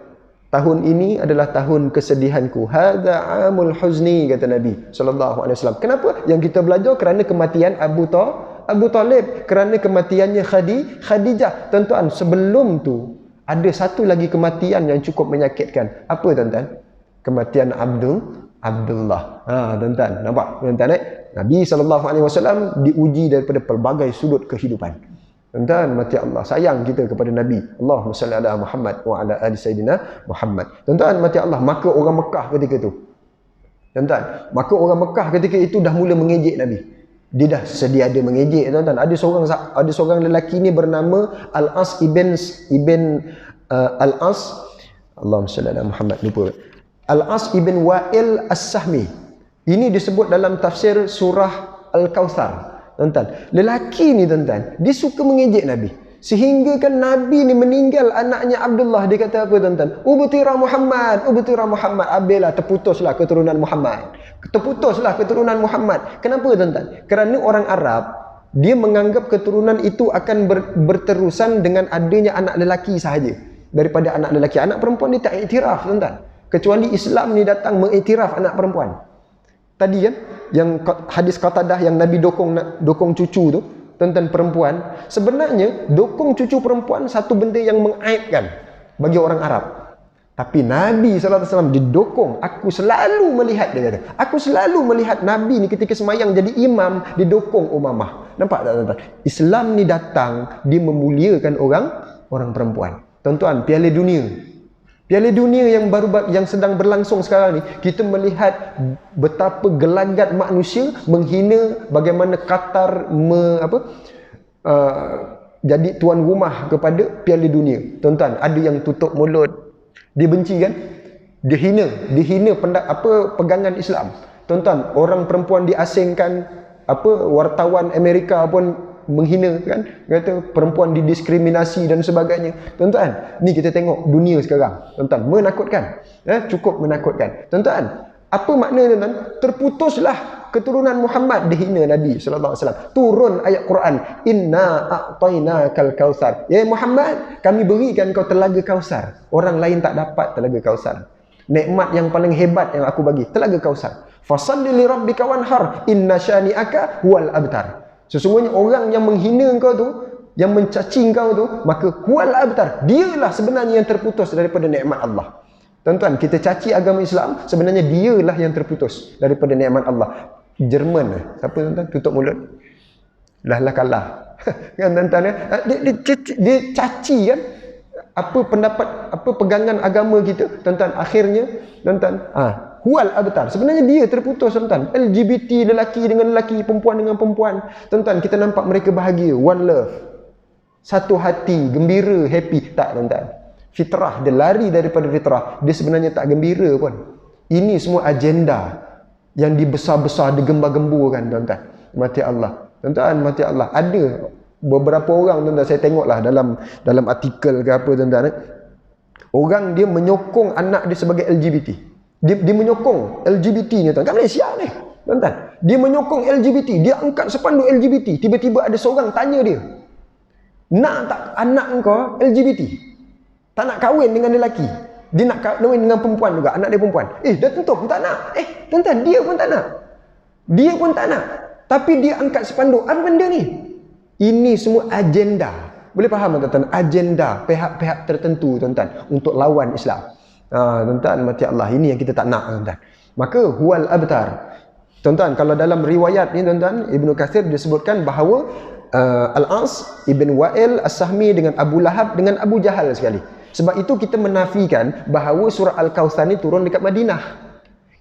Tahun ini adalah tahun kesedihanku. Hadza amul huzni, kata Nabi SAW. Kenapa? Yang kita belajar kerana kematian Abu Talib, kerana kematiannya Khadijah. Tuan-tuan, sebelum tu ada satu lagi kematian yang cukup menyakitkan. Apa tuan-tuan? Kematian Abdullah. Tuan-tuan, nampak tuan-tuan Nabi SAW diuji daripada pelbagai sudut kehidupan. Tuan-tuan, mati Allah, sayang kita kepada Nabi. Allahumma salli ala Muhammad wa ala ali Sayyidina Muhammad. Tuan-tuan, mati Allah, maka orang Mekah ketika itu. Tuan-tuan, maka orang Mekah ketika itu dah mula mengejek Nabi. Dia dah sedia ada mengejek, tuan-tuan. Ada seorang lelaki ni bernama Al-As ibn Al-As, Allahumma salli ala Muhammad, lupa. Al-As ibn Wa'il As-Sahmi. Ini disebut dalam tafsir surah Al-Kautsar. Tuan-tuan, lelaki ni tuan-tuan, dia suka mengejek Nabi. Sehingga kan Nabi ni meninggal anaknya Abdullah, dia kata apa tuan-tuan? Ubtira Muhammad. Abilah, terputuslah keturunan Muhammad. Kenapa tuan-tuan? Kerana orang Arab, dia menganggap keturunan itu akan berterusan dengan adanya anak lelaki sahaja. Daripada anak lelaki. Anak perempuan dia tak iktiraf tuan-tuan. Kecuali Islam ni datang mengiktiraf anak perempuan. Tadi kan yang hadis Qatadah yang Nabi dokong cucu tu, tuan-tuan, perempuan, sebenarnya dokong cucu perempuan satu benda yang mengaibkan bagi orang Arab. Tapi Nabi SAW didokong. Aku selalu melihat, dia kata, aku selalu melihat Nabi ni ketika semayang jadi imam, didokong Umamah. Nampak tak tuan-tuan? Islam ni datang, dia memuliakan orang perempuan. Tuan-tuan, Piala Dunia yang sedang berlangsung sekarang ni, kita melihat betapa gelagat manusia menghina bagaimana Qatar jadi tuan rumah kepada Piala Dunia. Tuan-tuan, ada yang tutup mulut, dia benci kan? Dia hina pegangan Islam. Tuan-tuan, orang perempuan diasingkan, wartawan Amerika pun menghina kan, kata perempuan didiskriminasi dan sebagainya. Tuan-tuan, ni kita tengok dunia sekarang. Tuan-tuan, menakutkan. Cukup menakutkan. Tuan-tuan, apa makna tuan-tuan? Terputuslah keturunan Muhammad, dihina Nabi SAW. Turun ayat Quran, inna a'tainakal kautsar. Ya Muhammad, kami berikan kau telaga Kausar. Orang lain tak dapat telaga Kausar. Nikmat yang paling hebat yang aku bagi, telaga Kausar. Fasalli li rabbika wanhar, inna syani'aka huwal abtar. Sesungguhnya orang yang menghina engkau tu, yang mencaci engkau tu, maka huwal abtar, dialah sebenarnya yang terputus daripada nikmat Allah. Tuan-tuan, kita caci agama Islam, sebenarnya dialah yang terputus daripada nikmat Allah. Jerman, siapa tuan-tuan? Tutup mulut. Lah kalah. Kan tuan-tuan, dia caci kan apa pendapat, apa pegangan agama kita. Tuan-tuan, akhirnya tuan-tuan, huwal abtar, sebenarnya dia terputus tuan-tuan. LGBT, lelaki dengan lelaki, perempuan dengan perempuan. Tuan-tuan, kita nampak mereka bahagia, one love, satu hati, gembira, happy. Tak tuan-tuan, fitrah, dia lari daripada fitrah. Dia sebenarnya tak gembira pun. Ini semua agenda yang dibesar-besar, digembar-gemburkan tuan-tuan. Mati Allah. Tuan-tuan, mati Allah. Ada beberapa orang tuan-tuan, saya tengoklah dalam artikel ke apa tuan-tuan, orang dia menyokong anak dia sebagai LGBT. Dia menyokong LGBT-nya tuan. Kat Malaysia ni, tuan-tuan, dia menyokong LGBT, dia angkat sepanduk LGBT. Tiba-tiba ada seorang tanya dia, nak tak anak engkau LGBT? Tak nak kahwin dengan lelaki, dia nak kahwin dengan perempuan juga, anak dia perempuan. Dah tentu pun tak nak. Tuan-tuan, dia pun tak nak. Tapi dia angkat sepanduk. Apa benda ni? Ini semua agenda. Boleh faham tuan-tuan? Agenda pihak-pihak tertentu tuan-tuan untuk lawan Islam. Tuan-tuan, mati Allah, ini yang kita tak nak tuan-tuan. Maka huwal abtar. Tuan-tuan, kalau dalam riwayat ni tuan-tuan, Ibnu Katsir disebutkan bahawa Al-As ibn Wa'il As-Sahmi dengan Abu Lahab dengan Abu Jahal sekali. Sebab itu kita menafikan bahawa surah Al-Kautsar ni turun dekat Madinah.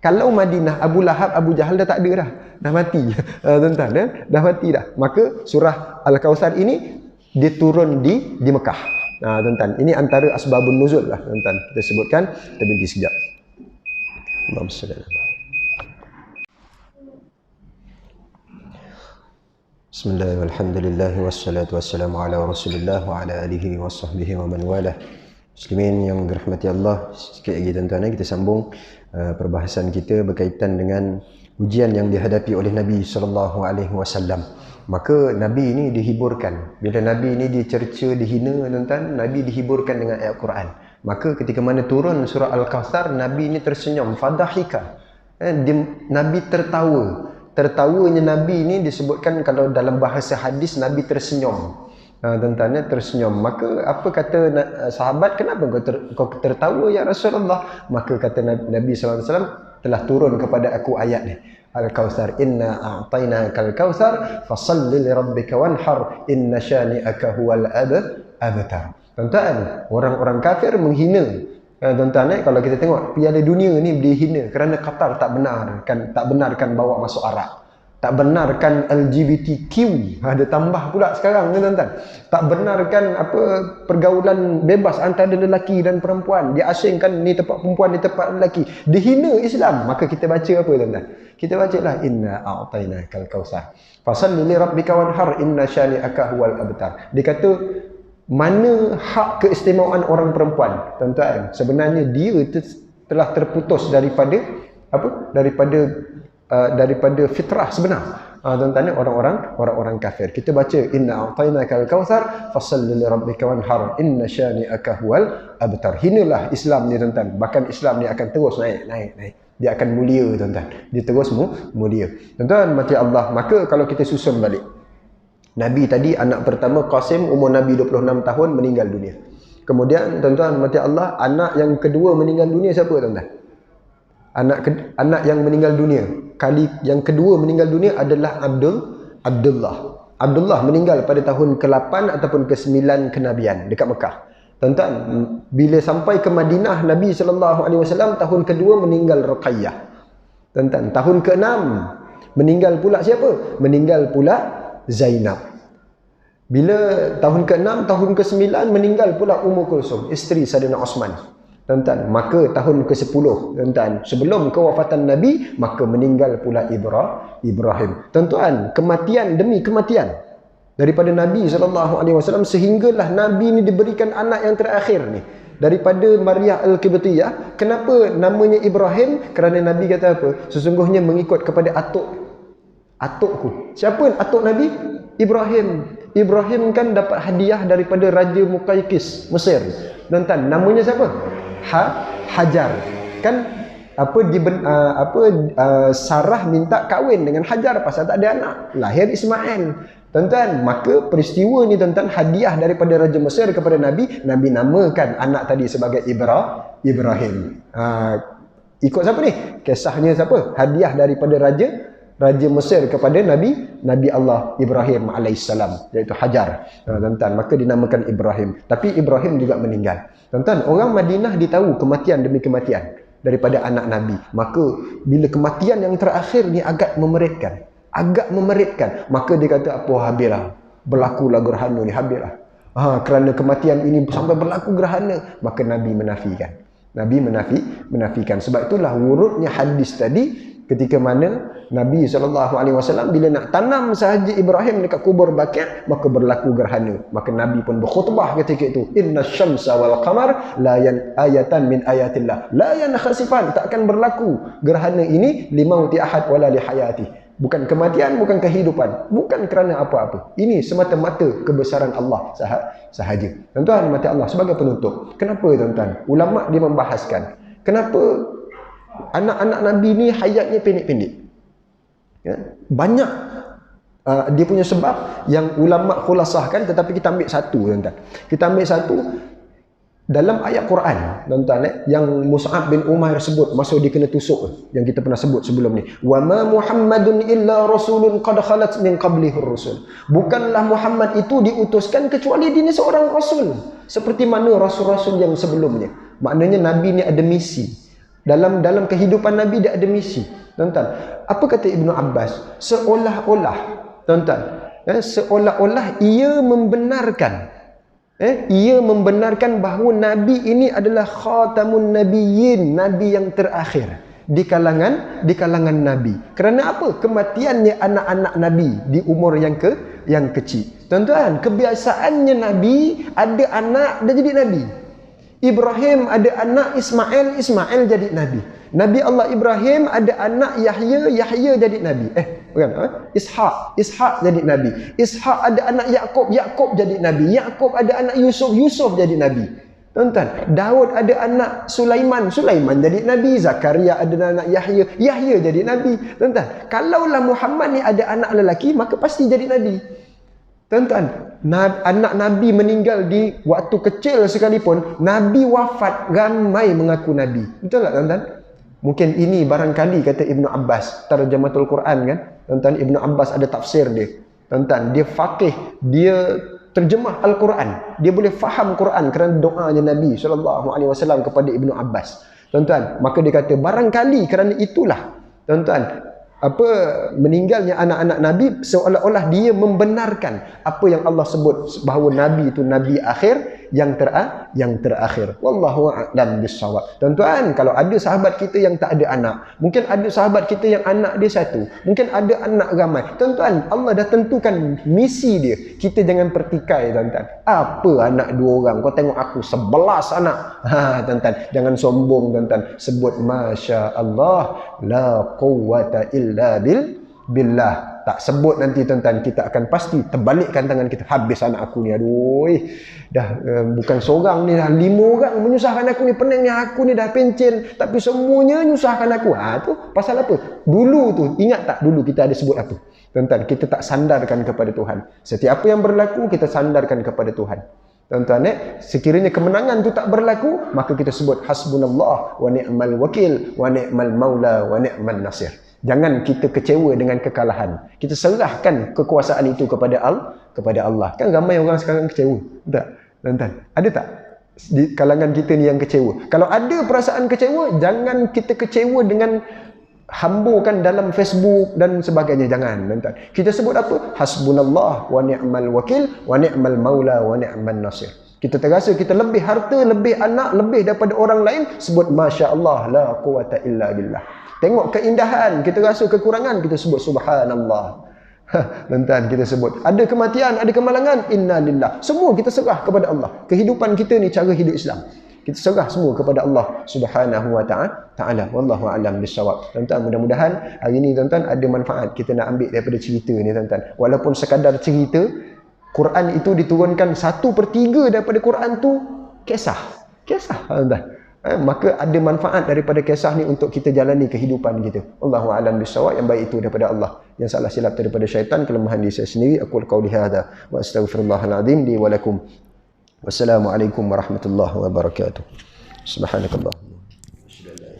Kalau Madinah, Abu Lahab, Abu Jahal dah tak ada dah. Dah mati. Tuan-tuan, dah mati dah. Maka surah Al-Kautsar ini dia turun di Mekah. Tuan-tuan, ini antara asbabun nuzul lah, tuan-tuan. Kita sebutkan, kita berhenti sekejap. Allahumma salli ala Muhammad. Bismillah, walhamdulillah, wassalatu wassalamu ala rasulillah wa ala alihi wa sahbihi wa man walah. Muslimin yang dirahmati Allah, sikit lagi tuan-tuan, kita sambung perbahasan kita berkaitan dengan ujian yang dihadapi oleh Nabi SAW. Maka Nabi ini dihiburkan. Bila Nabi ini dicerca, dihina, tuan-tuan, Nabi dihiburkan dengan ayat Quran. Maka ketika mana turun surah Al-Kautsar, Nabi ini tersenyum, fadahika. Nabi tertawa. Tertawanya Nabi ini disebutkan kalau dalam bahasa hadis, Nabi tersenyum. Tuan-tuan, tersenyum. Maka apa kata sahabat, kenapa kau tertawa ya Rasulullah? Maka kata Nabi SAW, telah turun kepada aku ayat ni, Al-Kautsar, inna a'tainakal kautsar fasalli li rabbika wanhar inna syani'aka huwal abtar. Tuan-tuan, orang-orang kafir menghina. Tuan-tuan, kalau kita tengok Piala Dunia ni dihina kerana Qatar tak benarkan bawa masuk arak. Tak benarkan LGBTQ, ada tambah pula sekarang ni tuan-tuan. Tak benarkan pergaulan bebas antara lelaki dan perempuan. Diasingkan ni tempat perempuan, ni tempat lelaki. Dihina Islam. Maka kita baca apa tuan-tuan? Kita bacalah inna a'tainakal kautsar fasalli li rabbika wanhar inna syani'aka huwal abtar. Dia kata mana hak keistimewaan orang perempuan, tuan-tuan? Sebenarnya dia telah terputus daripada daripada fitrah sebenar. Tuan-tuan, orang-orang kafir. Kita baca inna a'tainakal kautsar fasalli li rabbika wanhar inna syani'aka huwal abtar. Hinalah Islam ni tuan-tuan. Bahkan Islam ni akan terus naik. Dia akan mulia tuan-tuan. Dia terus mulia. Tuan-tuan, mati Allah. Maka kalau kita susun balik, Nabi tadi anak pertama Qasim, umur Nabi 26 tahun meninggal dunia. Kemudian tuan-tuan mati Allah, anak yang kedua meninggal dunia siapa tuan-tuan? Anak yang meninggal dunia kali yang kedua meninggal dunia adalah Abdullah. Abdullah meninggal pada tahun ke-8 ataupun ke-9 kenabian dekat Mekah. Tuan-tuan, bila sampai ke Madinah, Nabi SAW tahun kedua meninggal Ruqayyah. Tuan-tuan, tahun ke-6 meninggal pula siapa? Meninggal pula Zainab. Bila tahun ke-6, tahun ke-9 meninggal pula Ummu Kulsum, isteri Saidina Osman. Tuan-tuan, maka tahun ke-10, tuan-tuan, sebelum kewafatan Nabi, maka meninggal pula Ibrahim. Tuan-tuan, kematian demi kematian daripada Nabi SAW, sehinggalah Nabi ni diberikan anak yang terakhir ni daripada Maria Al-Qibtiyah. Kenapa namanya Ibrahim? Kerana Nabi kata apa? Sesungguhnya mengikut kepada atukku. Siapa atuk Nabi? Ibrahim. Ibrahim kan dapat hadiah daripada Raja Muqawqis Mesir. Tuan-tuan, namanya siapa? Hajar. Kan Sarah minta kahwin dengan Hajar pasal tak ada anak. Lahir Ismail. Tuan-tuan, maka peristiwa ni tuan-tuan, hadiah daripada Raja Mesir kepada Nabi. Nabi namakan anak tadi sebagai Ibrahim. Ikut siapa ni? Kisahnya siapa? Hadiah daripada Raja Mesir kepada Nabi Allah Ibrahim alaihissalam, iaitu Hajar. Tuan-tuan, maka dinamakan Ibrahim. Tapi Ibrahim juga meninggal. Tuan-tuan, orang Madinah ditahu kematian demi kematian daripada anak Nabi. Maka bila kematian yang terakhir ni agak memeritkan, maka dia kata apa, habislah, berlakulah gerhana ni, habislah. Kerana kematian ini sampai berlaku gerhana, maka Nabi menafikan. Menafikan. Sebab itulah wurudnya hadis tadi, ketika mana Nabi SAW bila nak tanam sahaja Ibrahim dekat kubur Baqi', maka berlaku gerhana. Maka Nabi pun berkhutbah ketika itu, inna syamsa wal qamar la ayatan min ayatillah la yankhasifan. Tak akan berlaku gerhana ini limauti ahad wala li hayati. Bukan kematian, bukan kehidupan, bukan kerana apa-apa. Ini semata-mata kebesaran Allah sahaja. Tuan-tuan, mati Allah sebagai penutup. Kenapa tuan-tuan? Ulama dia membahaskan kenapa anak-anak Nabi ni hayatnya pendek-pendek. Ya? Banyak dia punya sebab yang ulama khulasahkan, tetapi kita ambil satu tuan-tuan. Kita ambil satu dalam ayat Quran, tuan-tuan, yang Mus'ab bin Umair sebut masa dia kena tusuk, yang kita pernah sebut sebelum ni. Wa ma Muhammadun illa rasulun qad khalat min qablihi rusul. Bukanlah Muhammad itu diutuskan kecuali dia ni seorang rasul, seperti mana rasul-rasul yang sebelumnya. Maknanya Nabi ni ada misi. Dalam kehidupan Nabi dia ada misi. Tuan-tuan, apa kata Ibnu Abbas? Seolah-olah, tuan-tuan, seolah-olah ia membenarkan bahawa Nabi ini adalah khatamun nabiyyin, Nabi yang terakhir di kalangan Nabi. Kerana apa? Kematiannya anak-anak Nabi di umur yang kecil. Tuan-tuan, kebiasaannya Nabi ada anak dia jadi Nabi. Ibrahim ada anak Ismail jadi Nabi. Nabi Allah Ibrahim ada anak Yahya jadi Nabi. Ishak jadi Nabi. Ishak ada anak Yakub jadi Nabi. Yakub ada anak Yusuf jadi Nabi. Tuan-tuan, Daud ada anak Sulaiman jadi Nabi. Zakaria ada anak Yahya jadi Nabi. Tuan-tuan, kalaulah Muhammad ni ada anak lelaki, maka pasti jadi Nabi. Tuan-tuan, anak Nabi meninggal di waktu kecil sekalipun, Nabi wafat, ramai mengaku Nabi. Betul tak tuan-tuan? Mungkin ini barangkali kata Ibnu Abbas, tarjamatul Quran kan. Tuan-tuan, Ibnu Abbas ada tafsir dia. Tuan-tuan, dia faqih, dia terjemah Al-Quran. Dia boleh faham Quran kerana doanya Nabi SAW kepada Ibnu Abbas. Tuan-tuan, maka dia kata barangkali kerana itulah, tuan-tuan, meninggalnya anak-anak Nabi seolah-olah dia membenarkan apa yang Allah sebut bahawa Nabi itu Nabi akhir yang terakhir. Wallahu a'lam bissawab. Tuan-tuan, kalau ada sahabat kita yang tak ada anak, mungkin ada sahabat kita yang anak dia satu, mungkin ada anak ramai. Tuan-tuan, Allah dah tentukan misi dia. Kita jangan pertikai, tuan-tuan. Apa anak 2 orang? Kau tengok aku 11 anak. Tuan-tuan, jangan sombong, tuan-tuan. Sebut Masya Allah, la quwwata illa billah. Tak sebut nanti, tuan-tuan, kita akan pasti terbalikkan tangan kita. Habis anak aku ni, aduh, dah bukan seorang ni, dah 5 orang menyusahkan aku ni, pening ni aku ni, dah pencen, tapi semuanya nyusahkan aku. Tu pasal apa? Dulu tu, ingat tak dulu kita ada sebut apa? Tuan-tuan, kita tak sandarkan kepada Tuhan. Setiap apa yang berlaku, kita sandarkan kepada Tuhan. Tuan-tuan, sekiranya kemenangan tu tak berlaku, maka kita sebut hasbunallah wa ni'mal wakil wa ni'mal maula wa ni'mal nasir. Jangan kita kecewa dengan kekalahan. Kita serahkan kekuasaan itu kepada Allah. Kan ramai orang sekarang kecewa. Tak? Tuan-tuan, ada tak di kalangan kita ni yang kecewa? Kalau ada perasaan kecewa, jangan kita kecewa dengan hamburkan dalam Facebook dan sebagainya. Jangan, tuan-tuan. Kita sebut apa? Hasbunallah wa ni'mal wakil wa ni'mal maula wa ni'mal nasir. Kita terasa kita lebih harta, lebih anak, lebih daripada orang lain, sebut Masya Allah, la quwata illa billah. Tengok keindahan, kita rasa kekurangan, kita sebut Subhanallah. Tuan-tuan, kita sebut ada kematian, ada kemalangan, inna lillah. Semua kita serah kepada Allah. Kehidupan kita ni cara hidup Islam. Kita serah semua kepada Allah Subhanahu wa ta'ala. Wallahu a'lam bissawab. Tuan-tuan, mudah-mudahan hari ni, tuan-tuan, ada manfaat kita nak ambil daripada cerita ni, tuan-tuan. Walaupun sekadar cerita, Quran itu diturunkan 1/3 daripada Quran tu kisah, tuan-tuan. Maka ada manfaat daripada kisah ni untuk kita jalani kehidupan kita. Allahu a'lam bissawab. Yang baik itu daripada Allah, yang salah silap daripada syaitan, kelemahan diri saya sendiri. Aku qauli hadza wa astaghfirullahal azim li wa lakum. Wassalamualaikum warahmatullahi wabarakatuh. Subhanakallah. Bismillah.